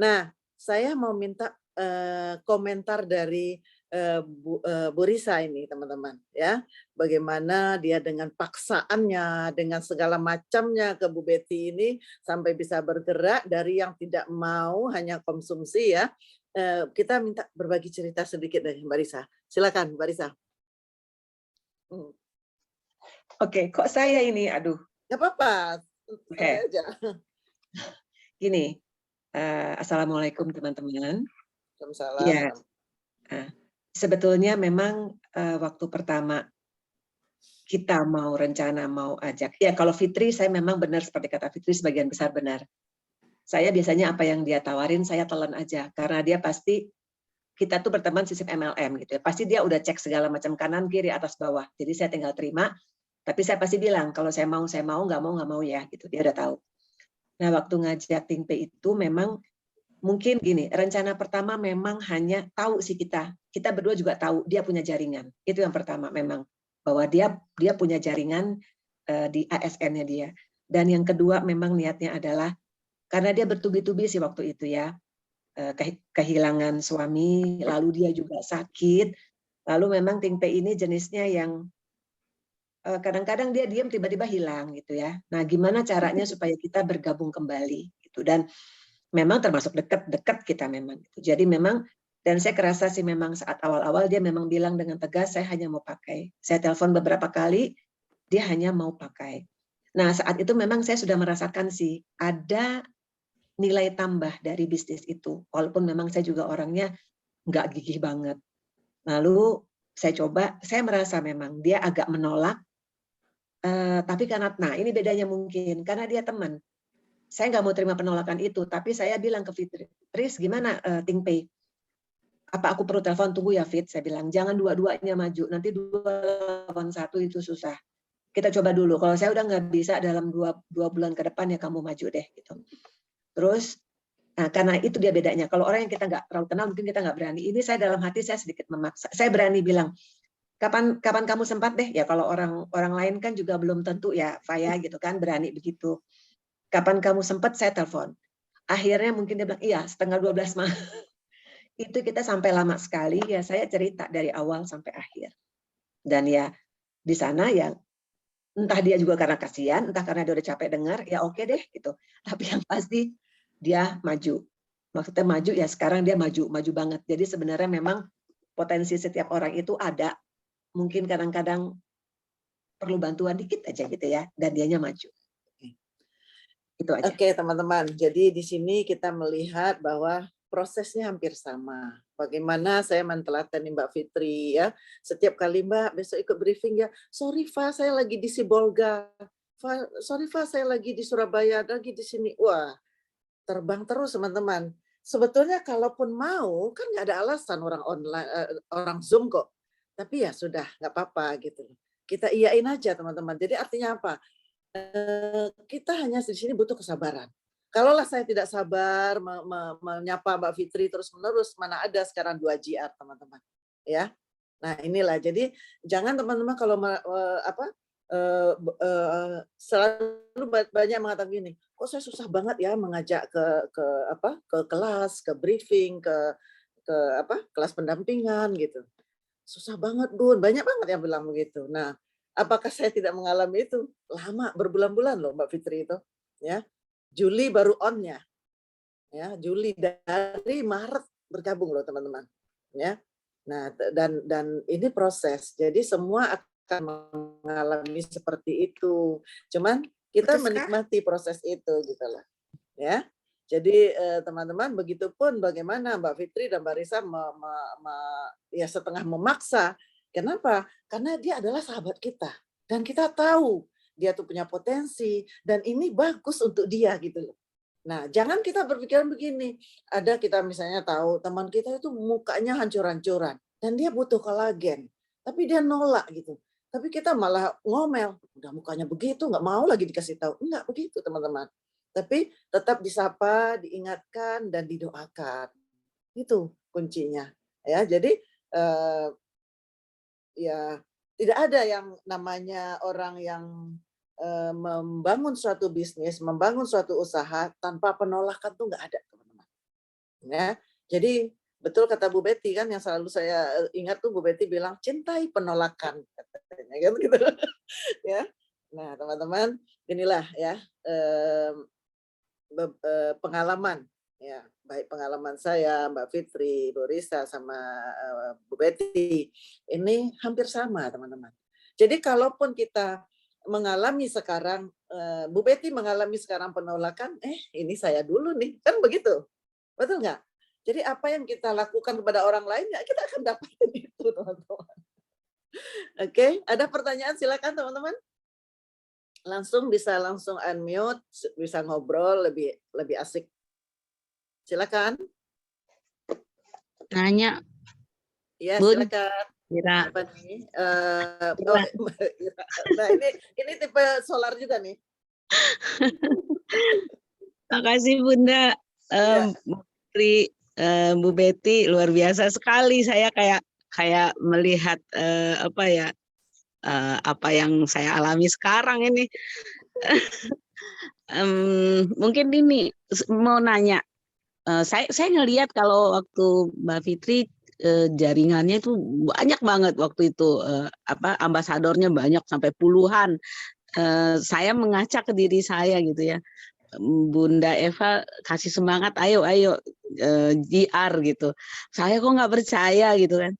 Nah, saya mau minta komentar dari Bu Risa ini teman-teman ya, bagaimana dia dengan paksaannya, dengan segala macamnya ke Bu Betty ini sampai bisa bergerak dari yang tidak mau hanya konsumsi ya. Kita minta berbagi cerita sedikit dari Mbak Risa. Silakan Mbak Risa. Oke, kok saya ini, aduh. Nggak apa-apa. Aja. Gini, assalamualaikum teman-teman. Waalaikumsalam. Ya, sebetulnya memang waktu pertama kita mau rencana mau ajak, ya kalau Fitri saya memang benar seperti kata Fitri sebagian besar benar. Saya biasanya apa yang dia tawarin saya telan aja, karena dia pasti, kita tuh berteman sistem MLM gitu ya, pasti dia udah cek segala macam kanan kiri atas bawah, jadi saya tinggal terima, tapi saya pasti bilang kalau saya mau, nggak mau ya gitu, dia udah tahu. Nah waktu ngajak Tingpe itu memang mungkin gini, rencana pertama memang hanya tahu sih kita berdua juga tahu dia punya jaringan, itu yang pertama memang, bahwa dia punya jaringan di ASN-nya dia, dan yang kedua memang niatnya adalah karena dia bertubi-tubi sih waktu itu ya, kehilangan suami, lalu dia juga sakit, lalu memang Tingpe ini jenisnya yang kadang-kadang dia diam tiba-tiba hilang gitu ya. Nah gimana caranya supaya kita bergabung kembali gitu, dan memang termasuk dekat kita memang gitu. Jadi memang, dan saya kerasa sih memang saat awal-awal dia memang bilang dengan tegas, saya hanya mau pakai. Saya telepon beberapa kali, dia hanya mau pakai. Nah saat itu memang saya sudah merasakan sih ada nilai tambah dari bisnis itu, walaupun memang saya juga orangnya nggak gigih banget. Lalu saya coba, saya merasa memang dia agak menolak, tapi karena, nah ini bedanya mungkin, karena dia teman. Saya nggak mau terima penolakan itu, tapi saya bilang ke Fitri, Tris gimana Tingpe? Apa aku perlu telepon? Tunggu ya Fit, saya bilang, jangan dua-duanya maju, nanti 2 lawan 1 itu susah. Kita coba dulu, kalau saya udah nggak bisa dalam 2 bulan ke depan ya kamu maju deh gitu. Terus, nah, karena itu dia bedanya. Kalau orang yang kita nggak terlalu kenal, mungkin kita nggak berani. Ini saya dalam hati saya sedikit memaksa. Saya berani bilang, kapan kamu sempat deh ya, kalau orang lain kan juga belum tentu ya Faya gitu kan berani begitu. Kapan kamu sempat, saya telepon. Akhirnya mungkin dia bilang iya 11:30 malam. Itu kita sampai lama sekali ya, saya cerita dari awal sampai akhir. Dan ya di sana ya entah dia juga karena kasihan, entah karena dia udah capek dengar, ya oke deh gitu. Tapi yang pasti dia maju. Maksudnya maju ya sekarang dia maju banget. Jadi sebenarnya memang potensi setiap orang itu ada. Mungkin kadang-kadang perlu bantuan dikit aja gitu ya, dan dianya maju. Itu aja. Oke, teman-teman. Jadi di sini kita melihat bahwa prosesnya hampir sama. Bagaimana saya mentelatani Mbak Fitri ya. Setiap kali Mbak besok ikut briefing ya, sorry Fa, saya lagi di Sibolga. Sorry Fa, saya lagi di Surabaya, lagi di sini. Wah, terbang terus teman-teman. Sebetulnya kalaupun mau kan nggak ada alasan orang online, orang Zoom kok. Tapi ya sudah, nggak apa-apa gitu. Kita iyain aja teman-teman. Jadi artinya apa? Kita hanya di sini butuh kesabaran. Kalaulah saya tidak sabar menyapa Mbak Fitri terus-menerus, mana ada sekarang 2 GR teman-teman, ya. Nah inilah, jadi jangan teman-teman kalau selalu banyak mengatakan gini, kok saya susah banget ya mengajak ke kelas, ke briefing, ke kelas pendampingan gitu. Susah banget Bun, banyak banget yang bilang begitu. Nah, apakah saya tidak mengalami itu? Lama, berbulan-bulan loh Mbak Fitri itu, ya. Juli baru on-nya, ya. Juli dari Maret bergabung loh teman-teman, ya. Nah, dan ini proses. Jadi semua akan mengalami seperti itu. Cuman kita menikmati proses itu gitu loh, ya. Jadi teman-teman, begitupun bagaimana Mbak Fitri dan Mbak Risa ya setengah memaksa. Kenapa? Karena dia adalah sahabat kita dan kita tahu dia tuh punya potensi dan ini bagus untuk dia gitu loh. Nah, jangan kita berpikiran begini. Ada kita misalnya tahu teman kita itu mukanya hancur-hancuran dan dia butuh kolagen, tapi dia nolak gitu. Tapi kita malah ngomel, udah mukanya begitu, nggak mau lagi dikasih tahu. Enggak begitu teman-teman. Tapi tetap disapa, diingatkan, dan didoakan. Itu kuncinya. Ya, jadi ya tidak ada yang namanya orang yang membangun suatu bisnis, membangun suatu usaha tanpa penolakan tuh nggak ada, teman-teman. Ya, jadi betul kata Bu Betty kan yang selalu saya ingat tuh Bu Betty bilang cintai penolakan katanya kan gitu. Ya. Nah, teman-teman, inilah ya pengalaman ya, baik pengalaman saya, Mbak Fitri, Bu Risa sama Bu Betty ini hampir sama teman-teman. Jadi kalaupun kita mengalami sekarang, Bu Betty mengalami sekarang penolakan, ini saya dulu nih, kan begitu, betul nggak? Jadi apa yang kita lakukan kepada orang lain ya kita akan dapatin itu teman-teman. Oke, ada pertanyaan silakan teman-teman. Bisa langsung unmute, bisa ngobrol lebih asik. Silakan. Nanya. Ya, silakan. Ira. Apa nih? Nah, ini tipe solar juga nih. Makasih Bunda. Bu Betty luar biasa sekali. Saya kayak melihat apa yang saya alami sekarang ini. Mungkin ini mau nanya. Saya ngelihat kalau waktu Mbak Fitri jaringannya itu banyak banget waktu itu, ambasadornya banyak sampai puluhan. Saya mengaca ke diri saya gitu ya, Bunda Eva kasih semangat, ayo GR gitu. Saya kok nggak percaya gitu kan.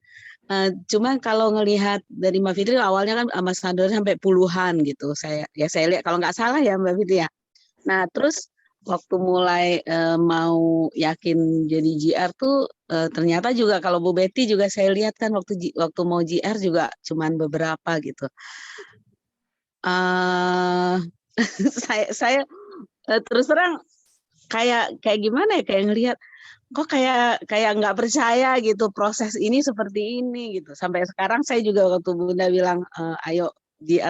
Cuman kalau ngelihat dari Mbak Fitri awalnya kan ambasadornya sampai puluhan gitu. Saya lihat kalau nggak salah ya Mbak Fitri ya. Nah terus waktu mulai mau yakin jadi GR tuh ternyata juga kalau Bu Betty juga saya lihat kan waktu mau GR juga cuman beberapa gitu. Saya terus terang kayak gimana ya, kayak ngelihat kok kayak nggak percaya gitu proses ini seperti ini gitu. Sampai sekarang saya juga waktu Bunda bilang ayo GR,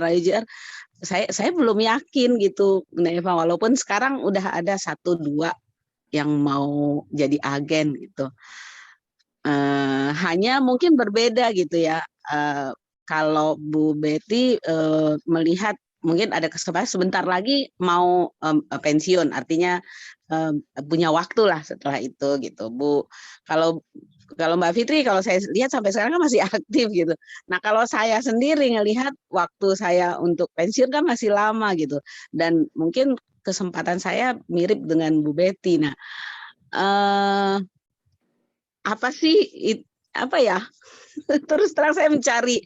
saya belum yakin gitu, Eva, walaupun sekarang udah ada 1-2 yang mau jadi agen gitu. Hanya mungkin berbeda gitu ya. kalau Bu Betty melihat mungkin ada kesempatan sebentar lagi mau pensiun, artinya punya waktu lah setelah itu gitu, Bu. Kalau Mbak Fitri, kalau saya lihat sampai sekarang kan masih aktif gitu. Nah, kalau saya sendiri ngelihat waktu saya untuk pensiun kan masih lama gitu, dan mungkin kesempatan saya mirip dengan Bu Betty. Nah, apa sih apa ya? Terus terang saya mencari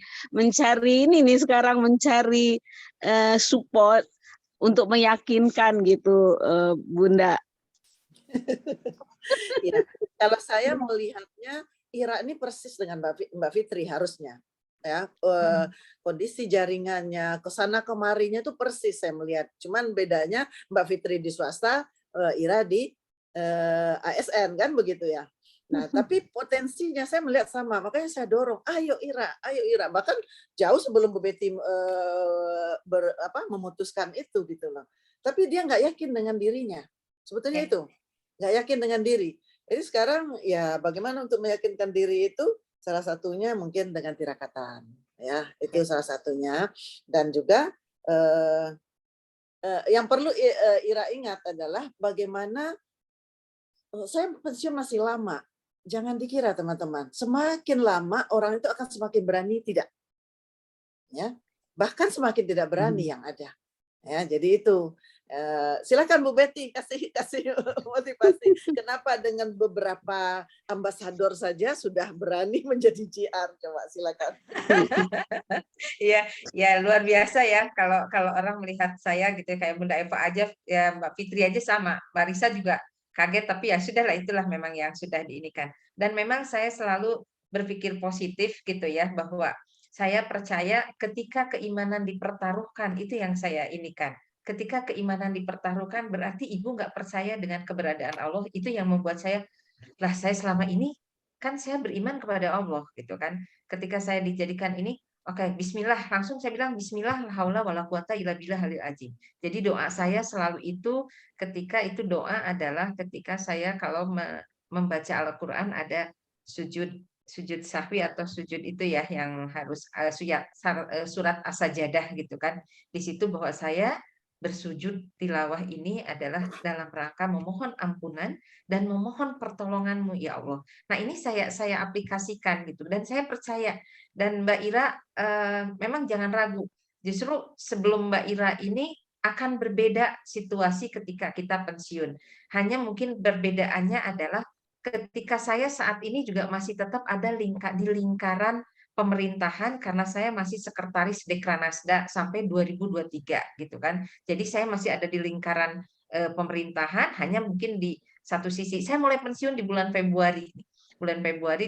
ini nih sekarang, mencari support untuk meyakinkan gitu, Bunda. Ya, kalau saya melihatnya Ira ini persis dengan Mbak Fitri harusnya, ya, kondisi jaringannya kesana kemarinya itu persis saya melihat. Cuman bedanya Mbak Fitri di swasta, Ira di ASN kan begitu ya. Nah, tapi potensinya saya melihat sama, makanya saya dorong, ayo Ira, bahkan jauh sebelum Bu Betty memutuskan itu gitu loh. Tapi dia nggak yakin dengan dirinya, sebetulnya itu nggak yakin dengan diri. Jadi sekarang ya bagaimana untuk meyakinkan diri itu, salah satunya mungkin dengan tirakatan, ya itu salah satunya. Dan juga yang perlu Ira ingat adalah bagaimana saya pensiun masih lama. Jangan dikira teman-teman, semakin lama orang itu akan semakin berani tidak, ya bahkan semakin tidak berani yang ada, ya jadi itu. Silakan Bu Betty kasih motivasi. Kenapa dengan beberapa ambasador saja sudah berani menjadi GR? Coba silakan. Iya, ya luar biasa ya kalau orang melihat saya gitu kayak Bunda Eva aja, ya Mbak Fitri aja sama, Mbak Risa juga kaget, tapi ya sudahlah, itulah memang yang sudah diinikan. Dan memang saya selalu berpikir positif gitu ya, bahwa saya percaya ketika keimanan dipertaruhkan, itu yang saya inikan. Ketika keimanan dipertaruhkan berarti ibu nggak percaya dengan keberadaan Allah, itu yang membuat saya, lah saya selama ini kan saya beriman kepada Allah gitu kan. Ketika saya dijadikan ini, oke, bismillah, langsung saya bilang bismillah, la haula wala quwata illa billahil azim. Jadi doa saya selalu itu, ketika itu doa adalah ketika saya kalau membaca Al-Qur'an ada sujud sahwi atau sujud itu ya yang harus surat As-Sajadah gitu kan. Di situ bahwa saya bersujud tilawah ini adalah dalam rangka memohon ampunan dan memohon pertolongan-Mu ya Allah. Nah, ini saya aplikasikan gitu, dan saya percaya. Dan Mbak Ira, memang jangan ragu. Justru sebelum Mbak Ira ini akan berbeda situasi ketika kita pensiun. Hanya mungkin perbedaannya adalah ketika saya saat ini juga masih tetap ada di lingkaran pemerintahan, karena saya masih sekretaris Dekranasda sampai 2023 gitu kan. Jadi saya masih ada di lingkaran pemerintahan, hanya mungkin di satu sisi. Saya mulai pensiun di bulan Februari,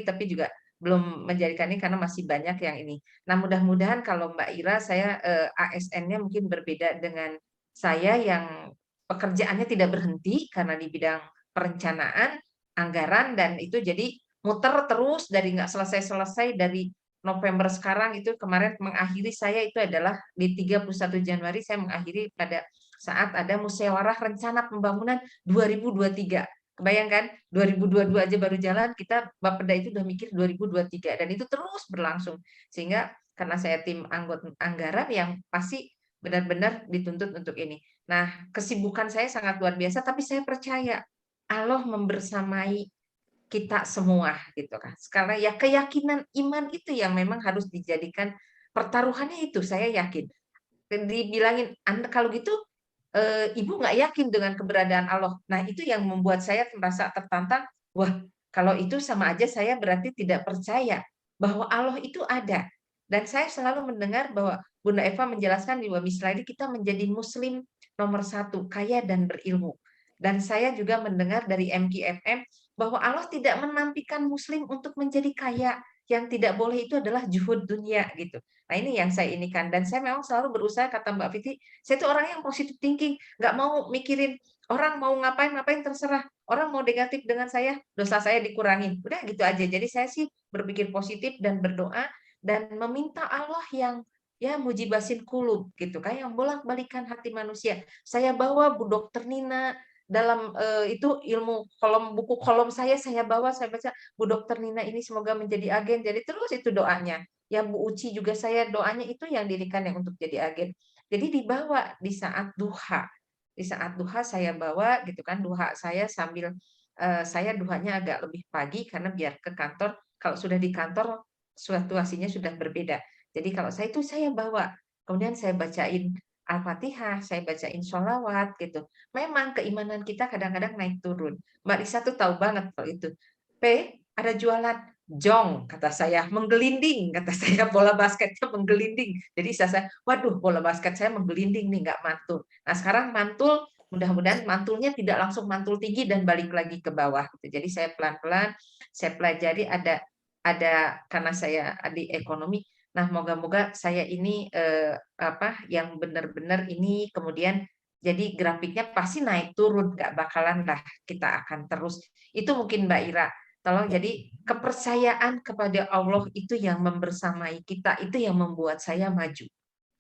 tapi juga belum menjadikan ini karena masih banyak yang ini. Nah, mudah-mudahan kalau Mbak Ira, saya ASN-nya mungkin berbeda dengan saya yang pekerjaannya tidak berhenti karena di bidang perencanaan, anggaran, dan itu jadi muter terus dari nggak selesai-selesai dari November sekarang. Itu kemarin mengakhiri saya itu adalah di 31 Januari saya mengakhiri pada saat ada musyawarah rencana pembangunan 2023. Kebayangkan 2022 aja baru jalan, kita Bapeda itu udah mikir 2023, dan itu terus berlangsung. Sehingga karena saya tim anggota anggaran yang pasti benar-benar dituntut untuk ini. Nah, kesibukan saya sangat luar biasa, tapi saya percaya Allah membersamai kita semua gitu kan. Sekarang ya keyakinan iman itu yang memang harus dijadikan pertaruhannya, itu saya yakin. Dibilangin Anda kalau gitu ibu nggak yakin dengan keberadaan Allah. Nah, itu yang membuat saya merasa tertantang. Wah, kalau itu sama aja saya berarti tidak percaya bahwa Allah itu ada. Dan saya selalu mendengar bahwa Bunda Eva menjelaskan di Wabi Slide kita menjadi Muslim nomor 1, kaya dan berilmu. Dan saya juga mendengar dari MKFM bahwa Allah tidak menampikan Muslim untuk menjadi kaya. Yang tidak boleh itu adalah juhud dunia gitu. Nah, ini yang saya inikan, dan saya memang selalu berusaha, kata Mbak Fitri, saya itu orang yang positive thinking, nggak mau mikirin orang mau ngapain terserah, orang mau negatif dengan saya, dosa saya dikurangin, udah gitu aja. Jadi saya sih berpikir positif dan berdoa dan meminta Allah yang ya mujibasin kulub gitu kan, yang bolak-balikan hati manusia. Saya bawa Bu Dokter Nina dalam itu ilmu buku kolom saya bawa, saya baca Bu Dokter Nina ini semoga menjadi agen. Jadi terus itu doanya ya Bu Uci juga saya doanya itu yang dirikan yang untuk jadi agen. Jadi dibawa di saat duha. Di saat duha saya bawa gitu kan, duha saya sambil saya duhanya agak lebih pagi karena biar ke kantor, kalau sudah di kantor situasinya sudah berbeda. Jadi kalau saya itu saya bawa, kemudian saya bacain Al-Fatihah, saya bacain sholawat gitu. Memang keimanan kita kadang-kadang naik turun. Mbak Lisa tuh tahu banget kalau itu. Ada jualan jong, kata saya, menggelinding, kata saya, bola basketnya menggelinding. Jadi saya, waduh, bola basket saya menggelinding nih, nggak mantul. Nah sekarang mantul, mudah-mudahan mantulnya tidak langsung mantul tinggi dan balik lagi ke bawah. Jadi saya pelan-pelan, saya pelajari ada karena saya di ekonomi. Nah moga-moga saya ini yang benar-benar ini kemudian jadi grafiknya pasti naik turun, nggak bakalan lah kita akan terus. Itu mungkin Mbak Ira. Tolong jadi kepercayaan kepada Allah itu yang membersamai kita, itu yang membuat saya maju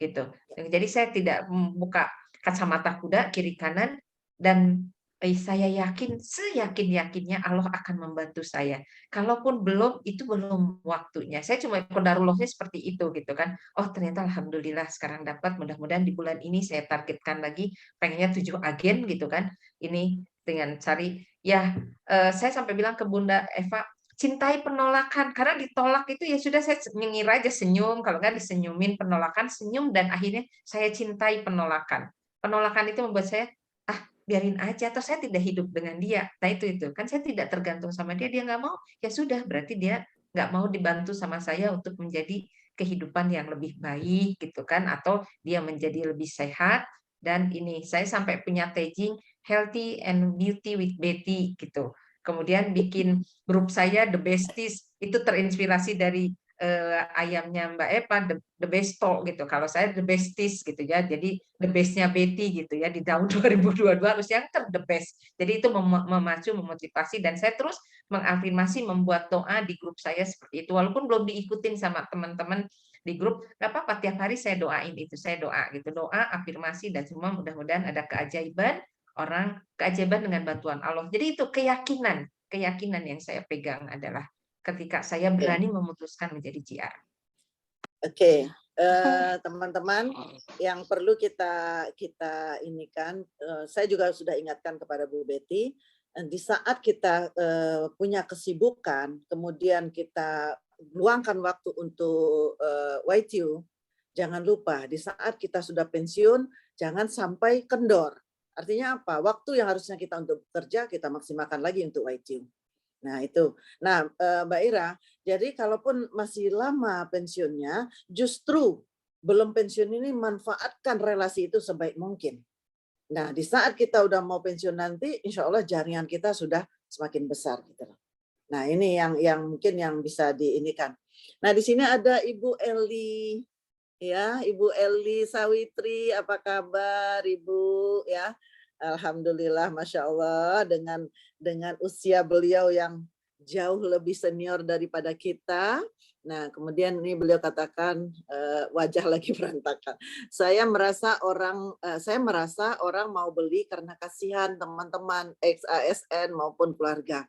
gitu. Jadi saya tidak membuka kacamata kuda kiri kanan dan saya yakin seyakin-yakinnya Allah akan membantu saya. Kalaupun belum, itu belum waktunya. Saya cuma qadarullah seperti itu gitu kan. Oh ternyata alhamdulillah sekarang dapat, mudah-mudahan di bulan ini saya targetkan lagi pengennya 7 agen gitu kan. Ini dengan cari ya saya sampai bilang ke Bunda Eva, cintai penolakan karena ditolak itu ya sudah saya mengira aja senyum, kalau nggak disenyumin, penolakan senyum, dan akhirnya saya cintai penolakan. Penolakan itu membuat saya biarin aja, atau saya tidak hidup dengan dia. Nah itu kan saya tidak tergantung sama dia, dia nggak mau ya sudah, berarti dia nggak mau dibantu sama saya untuk menjadi kehidupan yang lebih baik gitu kan, atau dia menjadi lebih sehat. Dan ini saya sampai punya tagging healthy and beauty with Betty gitu. Kemudian bikin grup saya The Besties, itu terinspirasi dari ayamnya Mbak Eva, the best talk gitu. Kalau saya the besties gitu ya. Jadi the bestnya Betty gitu ya di tahun 2022 harus yang the best. Jadi itu memacu, memotivasi, dan saya terus mengafirmasi, membuat doa di grup saya seperti itu. Walaupun belum diikutin sama teman-teman di grup, nggak apa-apa, tiap hari saya doain itu, saya doa gitu, doa, afirmasi, dan semua mudah-mudahan ada keajaiban keajaiban dengan bantuan Allah. Jadi itu keyakinan yang saya pegang adalah ketika saya berani memutuskan menjadi JR. Oke, teman-teman, yang perlu kita ini kan, saya juga sudah ingatkan kepada Bu Betty, di saat kita punya kesibukan, kemudian kita luangkan waktu untuk YTU, jangan lupa di saat kita sudah pensiun, jangan sampai kendor. Artinya apa? Waktu yang harusnya kita untuk bekerja, kita maksimalkan lagi untuk YTU. Nah itu. Nah Mbak Ira, jadi kalaupun masih lama pensiunnya, justru belum pensiun ini manfaatkan relasi itu sebaik mungkin. Nah di saat kita udah mau pensiun nanti, insya Allah jaringan kita sudah semakin besar gitu. Nah ini yang mungkin yang bisa diinikan. Nah di sini ada Ibu Eli, ya Ibu Eli Sawitri, apa kabar Ibu ya? Alhamdulillah, Masya Allah, dengan usia beliau yang jauh lebih senior daripada kita. Nah, kemudian ini beliau katakan wajah lagi berantakan. Saya merasa orang mau beli karena kasihan teman-teman ex-ASN maupun keluarga.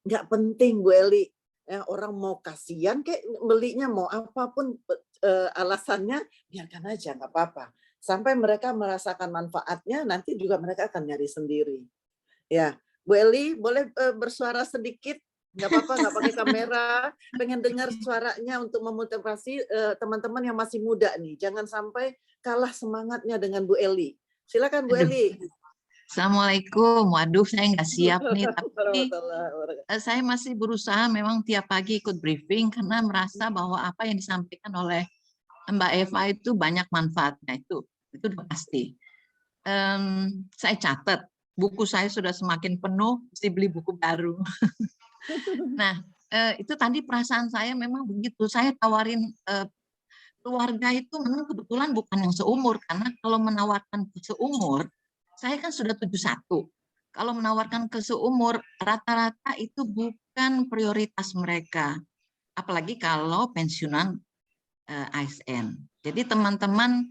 Nggak penting Bu Eli, ya, orang mau kasihan kayak belinya mau apapun alasannya, biarkan aja, nggak apa-apa. Sampai mereka merasakan manfaatnya, nanti juga mereka akan nyari sendiri. Ya, Bu Eli boleh bersuara sedikit, nggak apa-apa, nggak pakai kamera. Pengen dengar suaranya untuk memotivasi teman-teman yang masih muda nih. Jangan sampai kalah semangatnya dengan Bu Eli. Silakan Bu Eli. Assalamualaikum. Waduh, saya nggak siap nih, tapi saya masih berusaha memang tiap pagi ikut briefing karena merasa bahwa apa yang disampaikan oleh Mbak Eva itu banyak manfaatnya, itu udah pasti. Saya catat, buku saya sudah semakin penuh, mesti beli buku baru. Nah, itu tadi perasaan saya memang begitu. Saya tawarin keluarga itu memang kebetulan bukan yang seumur, karena kalau menawarkan seumur, saya kan sudah 71. Kalau menawarkan ke seumur, rata-rata itu bukan prioritas mereka. Apalagi kalau pensiunan ASN. Jadi teman-teman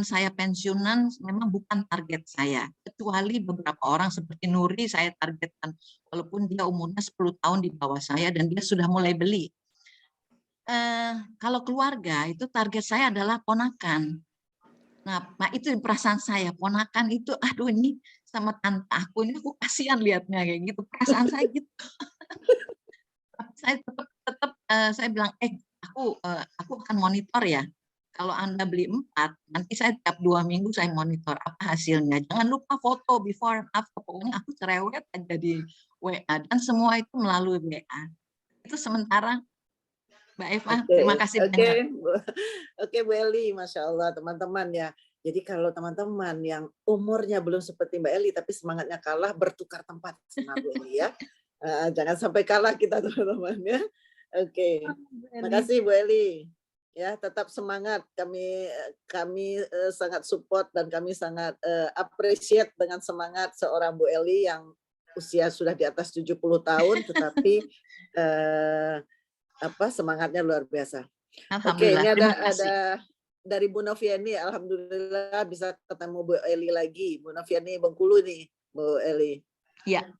saya pensiunan memang bukan target saya. Kecuali beberapa orang seperti Nuri saya targetkan. Walaupun dia umurnya 10 tahun di bawah saya dan dia sudah mulai beli. kalau keluarga itu target saya adalah ponakan. Nah, itu perasaan saya, ponakan itu, aduh ini sama tante aku ini aku kasihan lihatnya kayak gitu, perasaan saya gitu. Saya tetap saya bilang, aku akan monitor ya. Kalau Anda beli 4, nanti saya tiap 2 minggu saya monitor apa hasilnya. Jangan lupa foto before and after. Pokoknya aku cerewet aja di WA dan semua itu melalui WA. Itu sementara Mbak Eva, terima kasih banyak. Oke, Bu Eli, Masya Allah teman-teman ya. Jadi kalau teman-teman yang umurnya belum seperti Mbak Eli tapi semangatnya kalah, bertukar tempat sama Bu Eli ya. Jangan sampai kalah kita teman-teman ya. Oke, terima kasih Bu Eli. Ya, tetap semangat. Kami sangat support dan kami sangat appreciate dengan semangat seorang Bu Eli yang usia sudah di atas 70 tahun, tetapi semangatnya luar biasa. Oke, ini ada dari Bu Noviani, alhamdulillah bisa ketemu Bu Eli lagi. Bu Noviani Bengkulu nih, Bu Eli. Iya.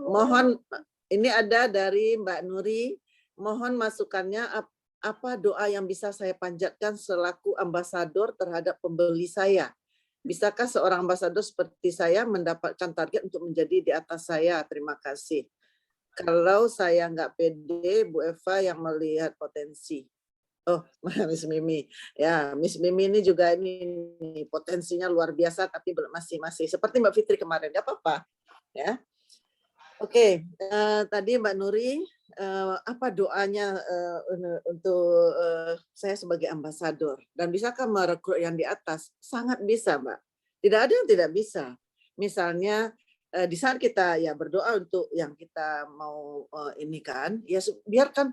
Mohon, ini ada dari Mbak Nuri, mohon masukannya apa doa yang bisa saya panjatkan selaku ambasador terhadap pembeli saya. Bisakah seorang ambasador seperti saya mendapatkan target untuk menjadi di atas saya? Terima kasih. Kalau saya nggak pede, Bu Eva yang melihat potensi. Oh, Miss Mimi. Ya, Miss Mimi ini juga ini potensinya luar biasa, tapi masih seperti Mbak Fitri kemarin. Nggak apa-apa. Ya. Oke, tadi Mbak Nuri, apa doanya untuk saya sebagai ambasador? Dan bisakah merekrut yang di atas? Sangat bisa, Mbak. Tidak ada yang tidak bisa. Misalnya, di saat kita ya berdoa untuk yang kita mau ini kan, ya biarkan,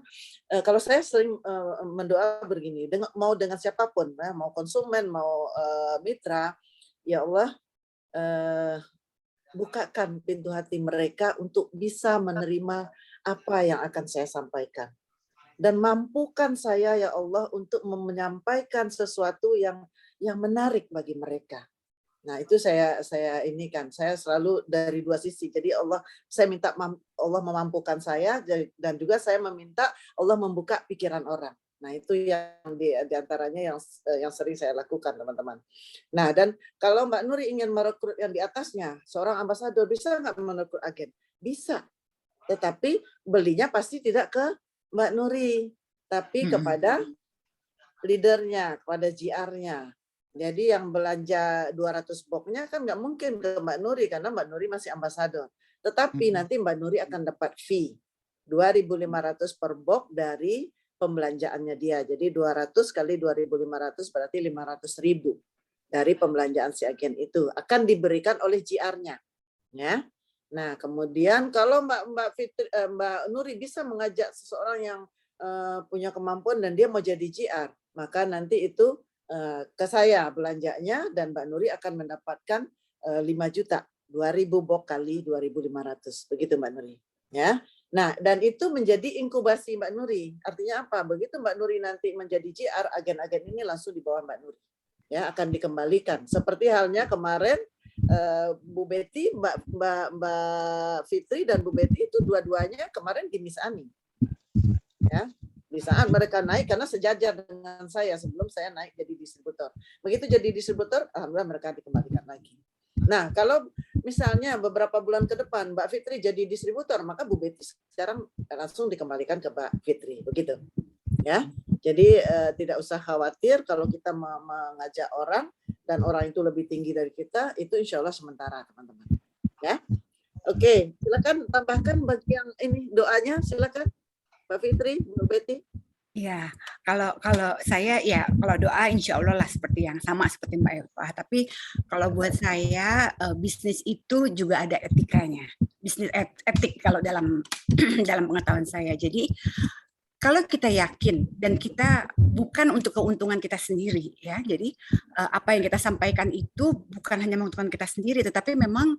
kalau saya sering mendoa begini, mau dengan siapapun, mau konsumen, mau mitra, ya Allah, bukakan pintu hati mereka untuk bisa menerima apa yang akan saya sampaikan. Dan mampukan saya ya Allah untuk menyampaikan sesuatu yang menarik bagi mereka. Nah, itu saya ini kan, saya selalu dari dua sisi. Jadi saya minta Allah memampukan saya dan juga saya meminta Allah membuka pikiran orang. Nah, itu yang di antaranya yang sering saya lakukan, teman-teman. Nah, dan kalau Mbak Nuri ingin merekrut yang di atasnya, seorang ambasador bisa nggak merekrut agen? Bisa. Tetapi belinya pasti tidak ke Mbak Nuri, tapi kepada leadernya, kepada GR-nya. Jadi yang belanja 200 boxnya kan nggak mungkin ke Mbak Nuri karena Mbak Nuri masih ambasador. Tetapi nanti Mbak Nuri akan dapat fee 2.500 per box dari pembelanjaannya dia. Jadi 200 kali 2.500 berarti 500.000 dari pembelanjaan si agen itu akan diberikan oleh GR-nya. Ya. Nah, kemudian kalau Mbak Nuri bisa mengajak seseorang yang punya kemampuan dan dia mau jadi GR, maka nanti itu ke saya belanjanya dan Mbak Nuri akan mendapatkan 5 juta, 2.000 box kali 2.500. Begitu Mbak Nuri. Ya. Nah, dan itu menjadi inkubasi Mbak Nuri. Artinya apa? Begitu Mbak Nuri nanti menjadi GR, agen-agen ini langsung di bawah Mbak Nuri. Ya, akan dikembalikan. Seperti halnya kemarin Bu Betty, Mbak Fitri dan Bu Betty itu dua-duanya kemarin di Miss Ani. Ya, di saat mereka naik karena sejajar dengan saya sebelum saya naik jadi distributor. Begitu jadi distributor, alhamdulillah mereka dikembalikan lagi. Nah, kalau misalnya beberapa bulan ke depan Mbak Fitri jadi distributor, maka Bu Betty sekarang langsung dikembalikan ke Mbak Fitri, begitu. Ya. Jadi tidak usah khawatir kalau kita mengajak orang dan orang itu lebih tinggi dari kita, itu insya Allah sementara, teman-teman. Ya. Oke, silakan tambahkan bagian ini doanya, silakan Mbak Fitri, Bu Betty. Ya, kalau saya ya kalau doa insya Allah lah seperti yang sama seperti Mbak Eva. Tapi kalau buat saya bisnis itu juga ada etikanya, bisnis etik kalau dalam pengetahuan saya. Jadi kalau kita yakin dan kita bukan untuk keuntungan kita sendiri ya, jadi apa yang kita sampaikan itu bukan hanya menguntungkan kita sendiri, tetapi memang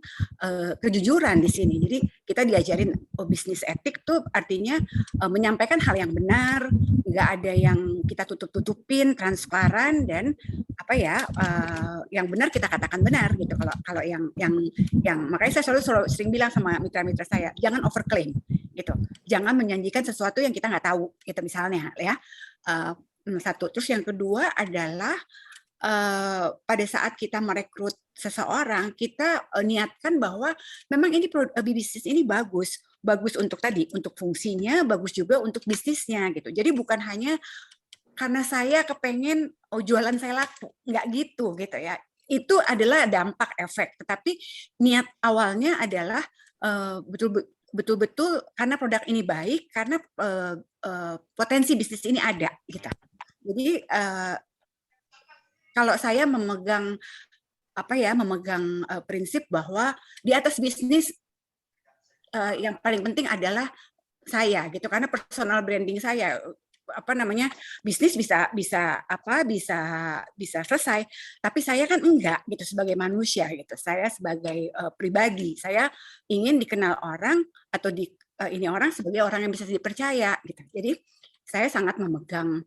kejujuran di sini. Jadi kita diajarin bisnis etik tuh artinya menyampaikan hal yang benar, nggak ada yang kita tutup-tutupin, transparan dan apa ya yang benar kita katakan benar gitu. Kalau yang makanya saya selalu sering bilang sama mitra-mitra saya, jangan overclaim. gitu. Jangan menjanjikan sesuatu yang kita nggak tahu, gitu misalnya ya. Satu. Terus yang kedua adalah pada saat kita merekrut seseorang, kita niatkan bahwa memang ini bisnis ini bagus untuk tadi, untuk fungsinya, bagus juga untuk bisnisnya gitu. Jadi bukan hanya karena saya kepengen jualan saya laku, nggak gitu ya. Itu adalah dampak efek, tetapi niat awalnya adalah betul-betul karena produk ini baik, karena potensi bisnis ini ada gitu. Jadi kalau saya memegang prinsip bahwa di atas bisnis yang paling penting adalah saya gitu, karena personal branding saya bisnis bisa selesai, tapi saya kan enggak gitu sebagai manusia gitu. Saya sebagai pribadi, saya ingin dikenal orang atau ini orang sebagai orang yang bisa dipercaya gitu. Jadi saya sangat memegang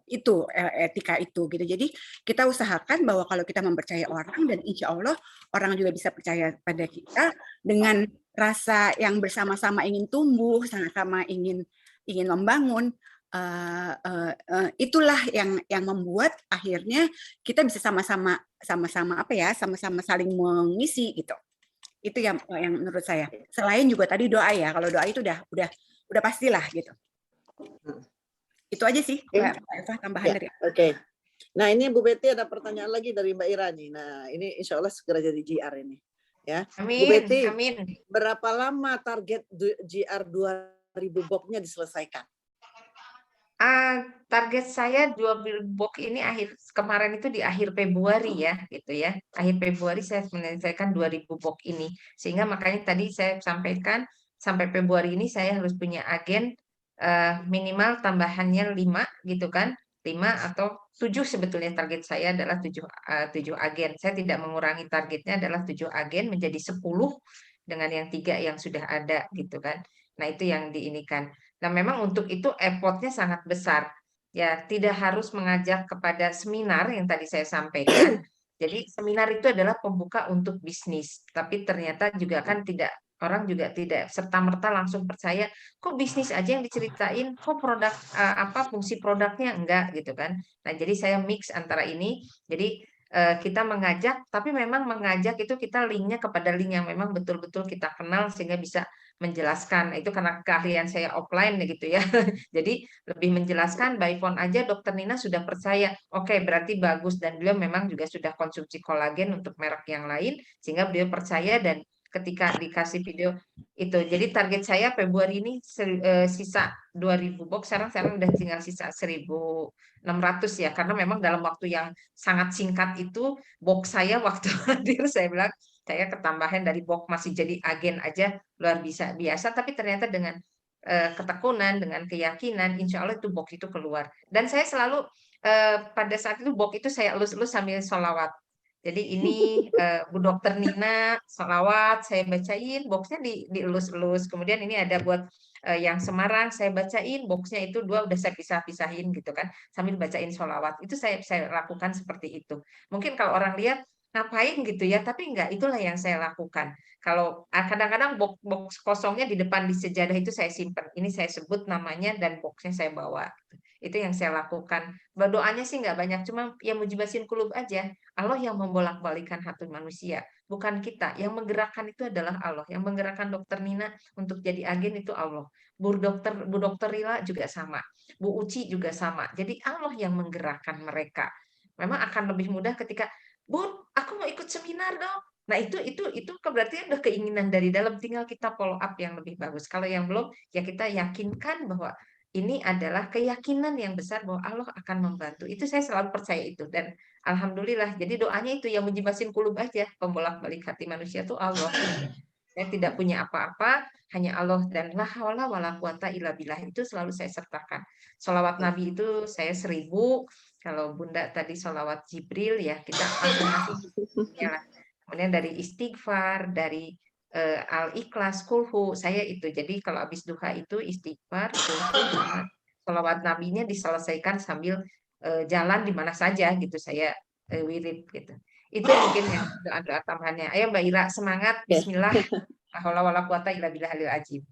itu etika itu gitu. Jadi kita usahakan bahwa kalau kita mempercayai orang, dan insya Allah orang juga bisa percaya pada kita dengan rasa yang bersama-sama ingin tumbuh, sama-sama ingin membangun, itulah yang membuat akhirnya kita bisa sama-sama sama-sama saling mengisi gitu. Itu yang menurut saya. Selain juga tadi doa ya, kalau doa itu udah pastilah gitu. Itu aja sih, Mbak Eva, tambahan dari. Oke. Nah, ini Bu Betty ada pertanyaan lagi dari Mbak Ira nih. Nah, ini insya Allah segera jadi GR ini. Ya. Amin, Bu Betty, amin. Berapa lama target GR 2000 box-nya diselesaikan? Target saya 2000 box ini kemarin itu di akhir Februari ya, gitu ya. Akhir Februari saya menyelesaikan 2000 box ini. Sehingga makanya tadi saya sampaikan sampai Februari ini saya harus punya agen minimal tambahannya 5 gitu kan, 5 atau 7 sebetulnya target saya adalah 7 agen. Saya tidak mengurangi targetnya adalah 7 agen menjadi 10 dengan yang 3 yang sudah ada gitu kan. Nah, itu yang diinikan. Nah, memang untuk itu effortnya sangat besar. Ya, tidak harus mengajak kepada seminar yang tadi saya sampaikan. Jadi seminar itu adalah pembuka untuk bisnis, tapi ternyata juga kan orang juga tidak serta-merta langsung percaya, kok bisnis aja yang diceritain, kok produk fungsi produknya enggak gitu kan. Nah, jadi saya mix antara ini. Jadi kita mengajak, tapi memang mengajak itu kita linknya kepada link yang memang betul-betul kita kenal sehingga bisa menjelaskan. Itu karena keahlian saya offline gitu ya. Jadi lebih menjelaskan by phone aja Dokter Nina sudah percaya. Oke, berarti bagus, dan beliau memang juga sudah konsumsi kolagen untuk merek yang lain sehingga beliau percaya, dan ketika dikasih video itu. Jadi target saya Februari ini sisa 2000 box, sekarang udah tinggal sisa 1600 ya, karena memang dalam waktu yang sangat singkat itu box saya waktu hadir saya bilang saya ketambahan dari box masih jadi agen aja luar biasa, tapi ternyata dengan ketekunan, dengan keyakinan, insya Allah itu box itu keluar. Dan saya selalu pada saat itu box itu saya elus-elus sambil sholawat. Jadi ini Bu Dokter Nina sholawat, saya bacain, boxnya dielus-elus. Kemudian ini ada buat yang Semarang, saya bacain, boxnya itu 2 udah saya pisah-pisahin gitu kan, sambil bacain sholawat. Itu saya lakukan seperti itu. Mungkin kalau orang lihat ngapain gitu ya, tapi enggak, itulah yang saya lakukan. Kalau kadang-kadang box kosongnya di depan di sejadah itu saya simpan. Ini saya sebut namanya dan boxnya saya bawa. Itu yang saya lakukan. Berdoanya sih nggak banyak, cuma yang mujibasin kulub aja. Allah yang membolak-balikan hati manusia, bukan kita. Yang menggerakkan itu adalah Allah. Yang menggerakkan Dokter Nina untuk jadi agen itu Allah. Bu Dokter Rila juga sama. Bu Uci juga sama. Jadi Allah yang menggerakkan mereka. Memang akan lebih mudah ketika, Bun, aku mau ikut seminar dong. Nah, itu berarti udah keinginan dari dalam, tinggal kita follow up yang lebih bagus. Kalau yang belum, ya kita yakinkan bahwa ini adalah keyakinan yang besar bahwa Allah akan membantu. Itu saya selalu percaya itu, dan alhamdulillah. Jadi doanya itu yang menjibasin kulub aja, pembolak-balik hati manusia itu Allah. Saya tidak punya apa-apa, hanya Allah, dan la haula wala quwata illa billah itu selalu saya sertakan. Sholawat Nabi itu saya 1000. Kalau Bunda tadi sholawat Jibril ya, kita masing-masing ya. Kemudian dari istighfar, dari Al-Ikhlas, kulhu, saya itu. Jadi kalau habis duha itu istighfar, kulhu, sholawat nabinya diselesaikan sambil jalan di mana saja gitu, saya wirid gitu. Itu mungkin ya doa-doa tambahannya. Ayo Mbak Ira, semangat. Bismillah. La haula wala quwata illa billahil azim.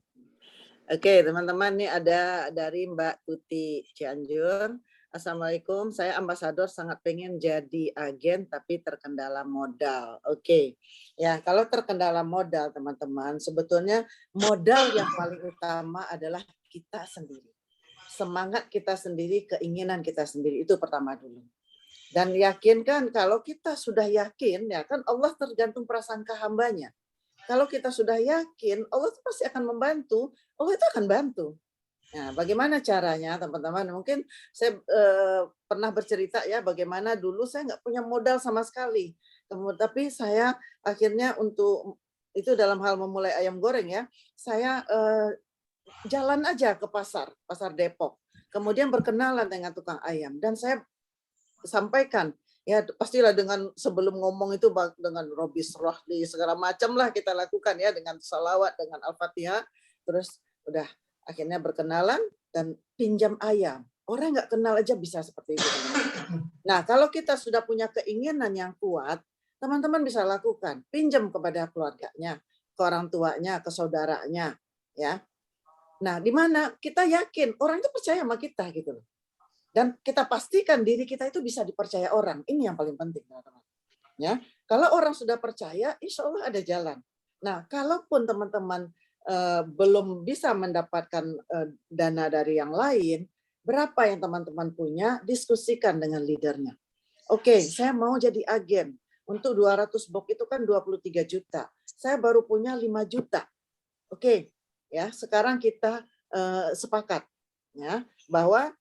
Oke, teman-teman, ini ada dari Mbak Tuti Cianjur. Assalamualaikum, saya ambasador sangat pengen jadi agen tapi terkendala modal. Oke, ya kalau terkendala modal teman-teman, sebetulnya modal yang paling utama adalah kita sendiri. Semangat kita sendiri, keinginan kita sendiri, itu pertama dulu. Dan yakinkan, kalau kita sudah yakin, ya kan Allah tergantung prasangka hambanya. Kalau kita sudah yakin, Allah itu pasti akan membantu, Allah itu akan bantu. Nah, bagaimana caranya teman-teman? Mungkin saya pernah bercerita ya bagaimana dulu saya nggak punya modal sama sekali. Tapi saya akhirnya untuk itu dalam hal memulai ayam goreng ya, saya jalan aja ke pasar Depok. Kemudian berkenalan dengan tukang ayam dan saya sampaikan ya pastilah dengan sebelum ngomong itu dengan Robis Rohli segala macam lah kita lakukan ya dengan salawat dengan Al-Fatihah, terus udah akhirnya berkenalan dan pinjam ayam. Orang nggak kenal aja bisa seperti itu. Nah kalau kita sudah punya keinginan yang kuat, teman-teman bisa lakukan pinjam kepada keluarganya, ke orang tuanya, ke saudaranya, ya. Nah di mana kita yakin orang itu percaya sama kita gitu loh. Dan kita pastikan diri kita itu bisa dipercaya orang. Ini yang paling penting, teman-teman. Ya, kalau orang sudah percaya, insya Allah ada jalan. Nah, kalaupun teman-teman belum bisa mendapatkan dana dari yang lain, berapa yang teman-teman punya, diskusikan dengan leadernya. Oke, saya mau jadi agen. Untuk 200 box itu kan 23 juta. Saya baru punya 5 juta. Oke, ya sekarang kita sepakat ya bahwa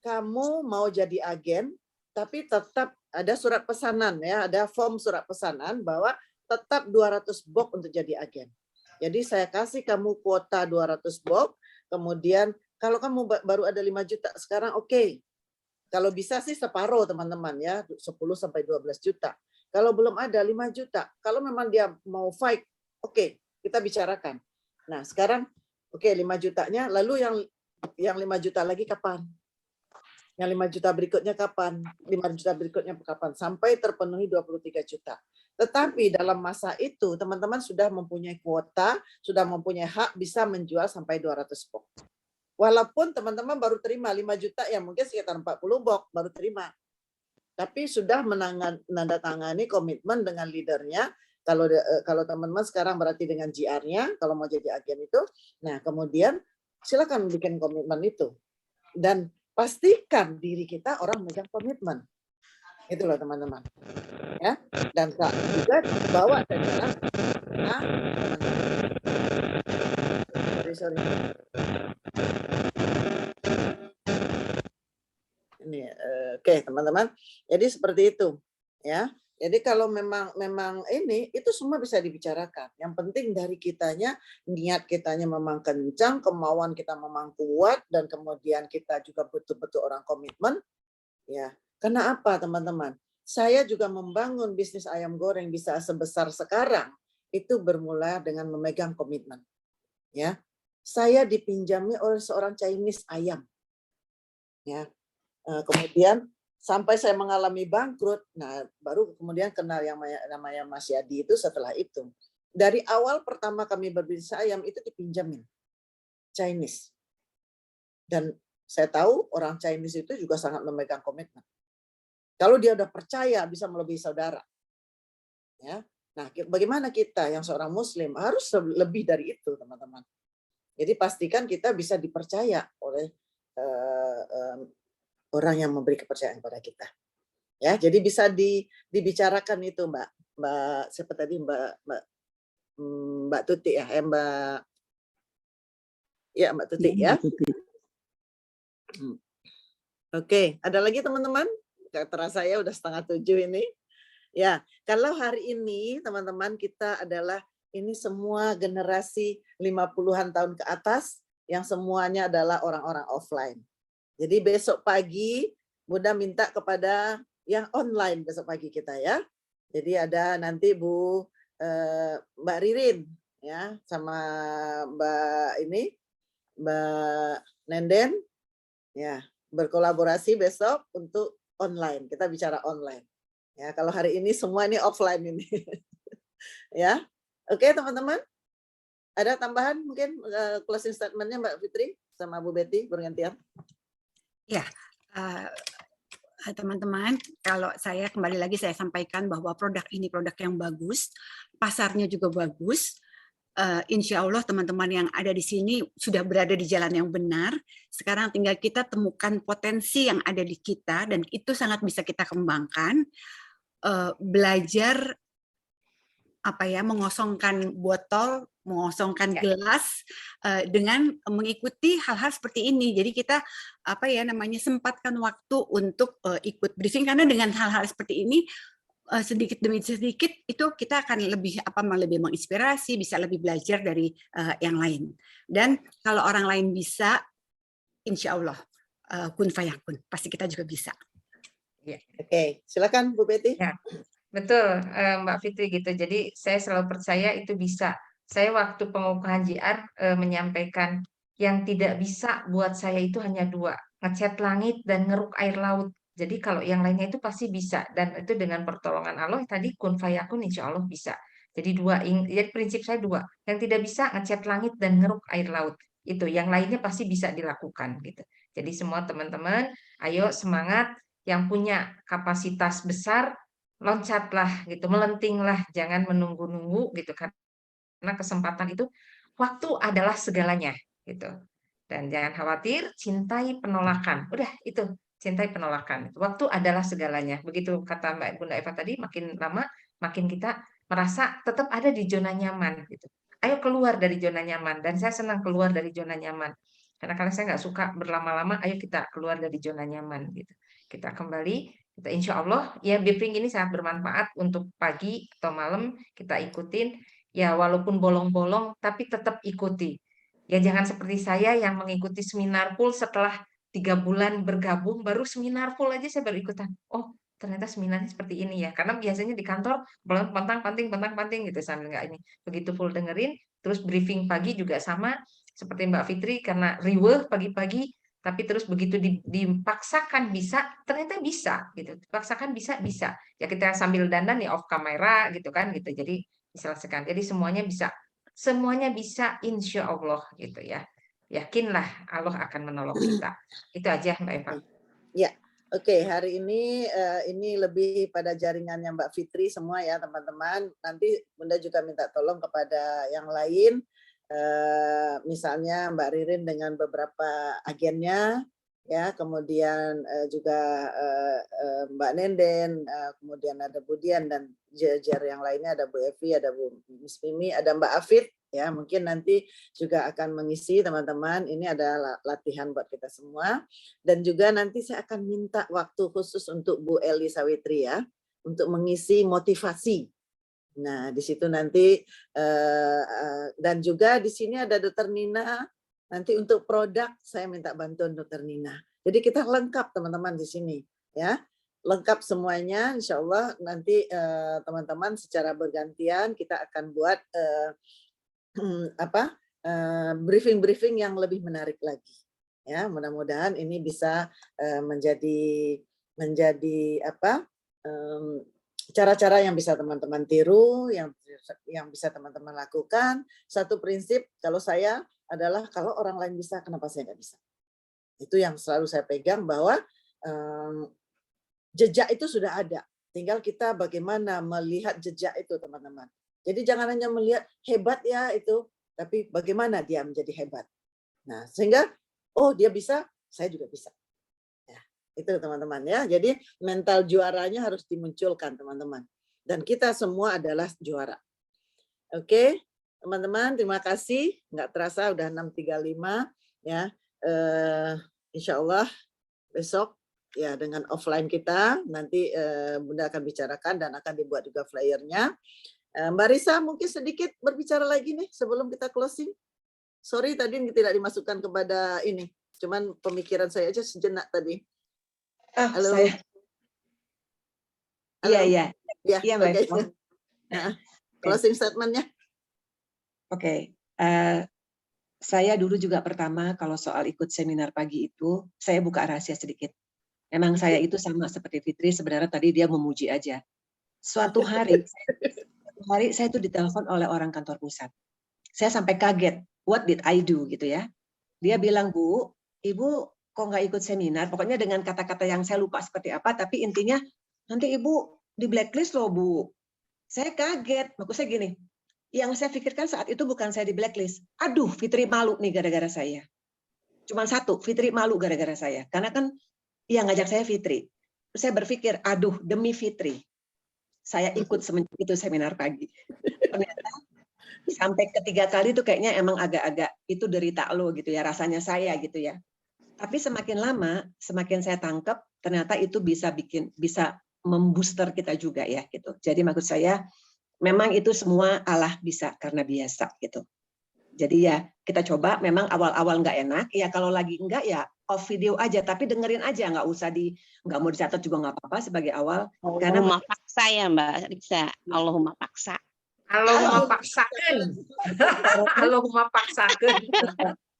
kamu mau jadi agen, tapi tetap ada surat pesanan ya, ada form surat pesanan bahwa tetap 200 box untuk jadi agen. Jadi saya kasih kamu kuota 200 box, kemudian kalau kamu baru ada 5 juta sekarang oke. Kalau bisa sih separuh teman-teman ya, 10 sampai 12 juta. Kalau belum ada 5 juta, kalau memang dia mau fight, oke, kita bicarakan. Nah, sekarang oke 5 jutanya, lalu yang 5 juta lagi kapan? Yang 5 juta berikutnya kapan? 5 juta berikutnya kapan? Sampai terpenuhi 23 juta. Tetapi dalam masa itu, teman-teman sudah mempunyai kuota, sudah mempunyai hak bisa menjual sampai 200 box. Walaupun teman-teman baru terima 5 juta, ya mungkin sekitar 40 box baru terima. Tapi sudah menandatangani komitmen dengan leadernya. Kalau teman-teman sekarang berarti dengan GR-nya, kalau mau jadi agen itu, nah kemudian silakan bikin komitmen itu. Dan pastikan diri kita orang megang komitmen. Itulah teman-teman. Ya. Dan juga bawa ke dalam sorry. Ini oke, teman-teman. Jadi seperti itu, ya. Jadi kalau memang ini itu semua bisa dibicarakan. Yang penting dari kitanya, niat kitanya memang kencang, kemauan kita memang kuat, dan kemudian kita juga betul-betul orang komitmen. Ya, karena apa teman-teman? Saya juga membangun bisnis ayam goreng bisa sebesar sekarang itu bermula dengan memegang komitmen. Ya, saya dipinjami oleh seorang Chinese ayam. Ya, kemudian sampai saya mengalami bangkrut, nah baru kemudian kenal yang namanya Mas Yadi itu setelah itu. Dari awal pertama kami berbisnis ayam itu dipinjamin Chinese. Dan saya tahu orang Chinese itu juga sangat memegang komitmen. Kalau dia udah percaya bisa melebihi saudara. Ya. Nah, bagaimana kita yang seorang muslim harus lebih dari itu, teman-teman. Jadi pastikan kita bisa dipercaya oleh orang yang memberi kepercayaan kepada kita. Ya, jadi bisa dibicarakan itu, Mbak siapa tadi Mbak Tuti ya, Mbak Tuti ya. Oke, ada lagi teman-teman? Terasa ya udah 6:30 ini. Ya, kalau hari ini teman-teman kita adalah ini semua generasi 50-an tahun ke atas yang semuanya adalah orang-orang offline. Jadi besok pagi Bunda minta kepada yang online besok pagi kita ya. Jadi ada nanti Mbak Ririn ya sama Mbak Nenden ya berkolaborasi besok untuk online. Kita bicara online. Ya, kalau hari ini semua ini offline ini. Ya, oke teman-teman. Ada tambahan mungkin closing statementnya Mbak Fitri sama Bu Betty bergantian? Ya, teman-teman, kalau saya kembali lagi saya sampaikan bahwa produk ini produk yang bagus, pasarnya juga bagus. Insya Allah teman-teman yang ada di sini sudah berada di jalan yang benar. Sekarang tinggal kita temukan potensi yang ada di kita dan itu sangat bisa kita kembangkan. Belajar mengosongkan botol, mengosongkan gelas dengan mengikuti hal-hal seperti ini. Jadi kita sempatkan waktu untuk ikut briefing karena dengan hal-hal seperti ini sedikit demi sedikit itu kita akan lebih menginspirasi, bisa lebih belajar dari yang lain. Dan kalau orang lain bisa, insya Allah kun fayakun, pasti kita juga bisa. Oke, silakan Bu Betty. Ya, betul Mbak Fitri gitu. Jadi saya selalu percaya itu bisa. Saya waktu pengukuhan JR menyampaikan yang tidak bisa buat saya itu hanya 2, ngecat langit dan ngeruk air laut. Jadi kalau yang lainnya itu pasti bisa dan itu dengan pertolongan Allah tadi kun fayakun insya Allah bisa. Jadi 2, jadi prinsip saya 2. Yang tidak bisa ngecat langit dan ngeruk air laut. Itu yang lainnya pasti bisa dilakukan gitu. Jadi semua teman-teman, ayo semangat yang punya kapasitas besar loncatlah gitu, melentinglah, jangan menunggu-nunggu gitu karena kesempatan itu waktu adalah segalanya gitu. Dan jangan khawatir, cintai penolakan. Udah itu, cintai penolakan. Waktu adalah segalanya. Begitu kata Mbak Bunda Eva tadi, makin lama makin kita merasa tetap ada di zona nyaman gitu. Ayo keluar dari zona nyaman dan saya senang keluar dari zona nyaman. Karena saya nggak suka berlama-lama, ayo kita keluar dari zona nyaman gitu. Kita kembali, kita insya Allah ya briefing ini sangat bermanfaat untuk pagi atau malam kita ikutin. Ya walaupun bolong-bolong tapi tetap ikuti. Ya jangan seperti saya yang mengikuti seminar full setelah 3 bulan bergabung, baru seminar full aja saya baru ikutan. Oh ternyata seminarnya seperti ini ya. Karena biasanya di kantor pantang-panting gitu sambil nggak ini. Begitu full dengerin, terus briefing pagi juga sama seperti Mbak Fitri karena riweuh pagi-pagi, tapi terus begitu dipaksakan bisa, ternyata bisa gitu. Dipaksakan bisa. Ya kita sambil dandan ya off kamera gitu kan gitu. Jadi diselesaikan. Jadi semuanya bisa insya Allah gitu ya. Yakinlah Allah akan menolong kita. Itu aja Mbak Eva. Ya, oke. Hari ini lebih pada jaringannya Mbak Fitri semua ya teman-teman. Nanti Bunda juga minta tolong kepada yang lain. Misalnya Mbak Ririn dengan beberapa agennya. Ya, kemudian juga Mbak Nenden, kemudian ada Bu Dian dan jajar yang lainnya, ada Bu Evi, ada Bu Miss Mimi, ada Mbak Afid, ya mungkin nanti juga akan mengisi teman-teman. Ini ada latihan buat kita semua dan juga nanti saya akan minta waktu khusus untuk Bu Eli Sawitri ya untuk mengisi motivasi. Nah di situ nanti dan juga di sini ada Dr. Nina. Nanti untuk produk saya minta bantuan Dr. Nina. Jadi kita lengkap teman-teman di sini ya. Lengkap semuanya insya Allah nanti teman-teman secara bergantian kita akan buat briefing-briefing yang lebih menarik lagi. Ya, mudah-mudahan ini bisa menjadi cara-cara yang bisa teman-teman tiru, yang bisa teman-teman lakukan. Satu prinsip kalau saya adalah kalau orang lain bisa, kenapa saya nggak bisa? Itu yang selalu saya pegang bahwa jejak itu sudah ada. Tinggal kita bagaimana melihat jejak itu teman-teman. Jadi jangan hanya melihat hebat ya itu, tapi bagaimana dia menjadi hebat. Nah sehingga dia bisa, saya juga bisa. Ya, itu teman-teman ya. Jadi mental juaranya harus dimunculkan teman-teman. Dan kita semua adalah juara. Oke. Teman-teman, terima kasih. Nggak terasa udah 6.35 ya. Insya Allah besok ya dengan offline kita nanti Bunda akan bicarakan dan akan dibuat juga flyernya. Mbak Risa mungkin sedikit berbicara lagi nih sebelum kita closing. Sorry tadi tidak dimasukkan kepada ini. Cuman pemikiran saya aja sejenak tadi. Halo. Saya. Halo. Iya. Iya, Mbak. Okay. Nah, closing statement-nya. Oke, saya dulu juga pertama kalau soal ikut seminar pagi itu, saya buka rahasia sedikit. Memang saya itu sama seperti Fitri, sebenarnya tadi dia memuji aja. Suatu hari saya itu ditelepon oleh orang kantor pusat. Saya sampai kaget, what did I do gitu ya. Dia bilang, Bu, Ibu kok nggak ikut seminar? Pokoknya dengan kata-kata yang saya lupa seperti apa, tapi intinya nanti Ibu di blacklist loh, Bu. Saya kaget, maksud saya gini, yang saya pikirkan saat itu bukan saya di blacklist. Aduh, Fitri malu nih gara-gara saya. Cuma satu, Fitri malu gara-gara saya. Karena kan yang ngajak saya Fitri. Saya berpikir, aduh demi Fitri, saya ikut itu seminar pagi. Ternyata sampai ketiga kali itu kayaknya emang agak-agak itu derita lo gitu ya, rasanya saya gitu ya. Tapi semakin lama, semakin saya tangkap, ternyata itu bisa membooster kita juga ya gitu. Jadi maksud saya, memang itu semua Allah bisa karena biasa gitu. Jadi ya kita coba, memang awal-awal nggak enak, ya kalau lagi enggak ya off video aja, tapi dengerin aja, nggak mau dicatat juga nggak apa-apa sebagai awal. Allahumma paksa ya Mbak Riksa, Allahumma paksa. Allahumma paksakan. Allahumma paksakan.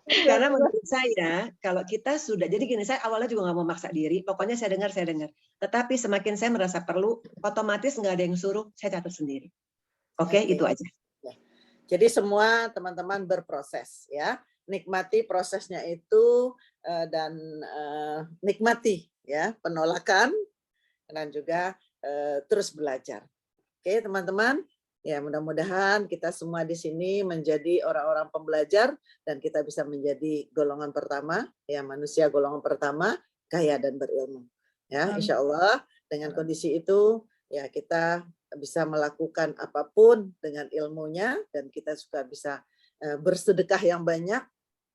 Karena menurut saya, kalau kita sudah, jadi gini, saya awalnya juga nggak mau maksa diri, pokoknya saya dengar. Tetapi semakin saya merasa perlu, otomatis nggak ada yang suruh, saya catat sendiri. Oke, itu aja. Jadi semua teman-teman berproses ya, nikmati prosesnya itu dan nikmati ya penolakan dan juga terus belajar. Oke teman-teman, ya mudah-mudahan kita semua di sini menjadi orang-orang pembelajar dan kita bisa menjadi golongan pertama ya, manusia golongan pertama kaya dan berilmu ya. Insya Allah dengan kondisi itu ya kita bisa melakukan apapun dengan ilmunya dan kita juga bisa bersedekah yang banyak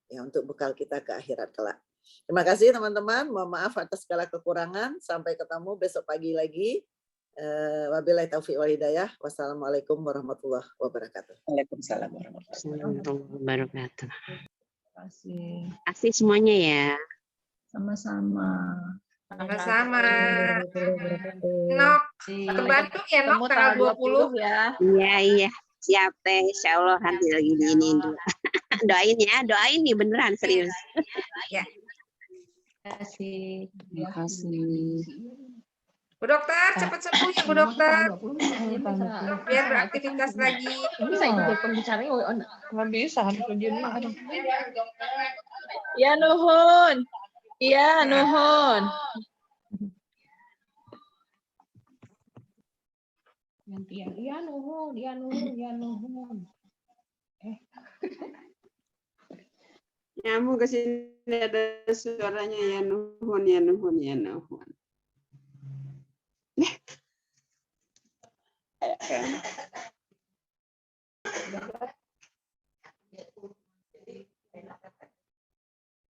ya untuk bekal kita ke akhirat kelak. Terima kasih teman-teman, mohon maaf atas segala kekurangan. Sampai ketemu besok pagi lagi. Wabillahi taufiq wal hidayah. Wassalamualaikum warahmatullahi wabarakatuh. Waalaikumsalam warahmatullahi wabarakatuh. Terima kasih semuanya ya. Sama-sama. Sama-sama. Nok, ke Bandung ya Nok tanggal 20 ya. Iya. Siap teh, insya Allah nanti lagi diinin dulu. Doain ya, doain nih beneran serius. Ya. Terima kasih. Bu Dokter, cepat sembuh ya Bu Dokter. Biar beraktivitas lagi. Bisa ikut pembicaranya? Nggak bisa, harus ujian. Ya nuhun. Iya, nuhun. Gantian. Iya, nuhun. Nyambung ke sini ada suaranya ya nuhun.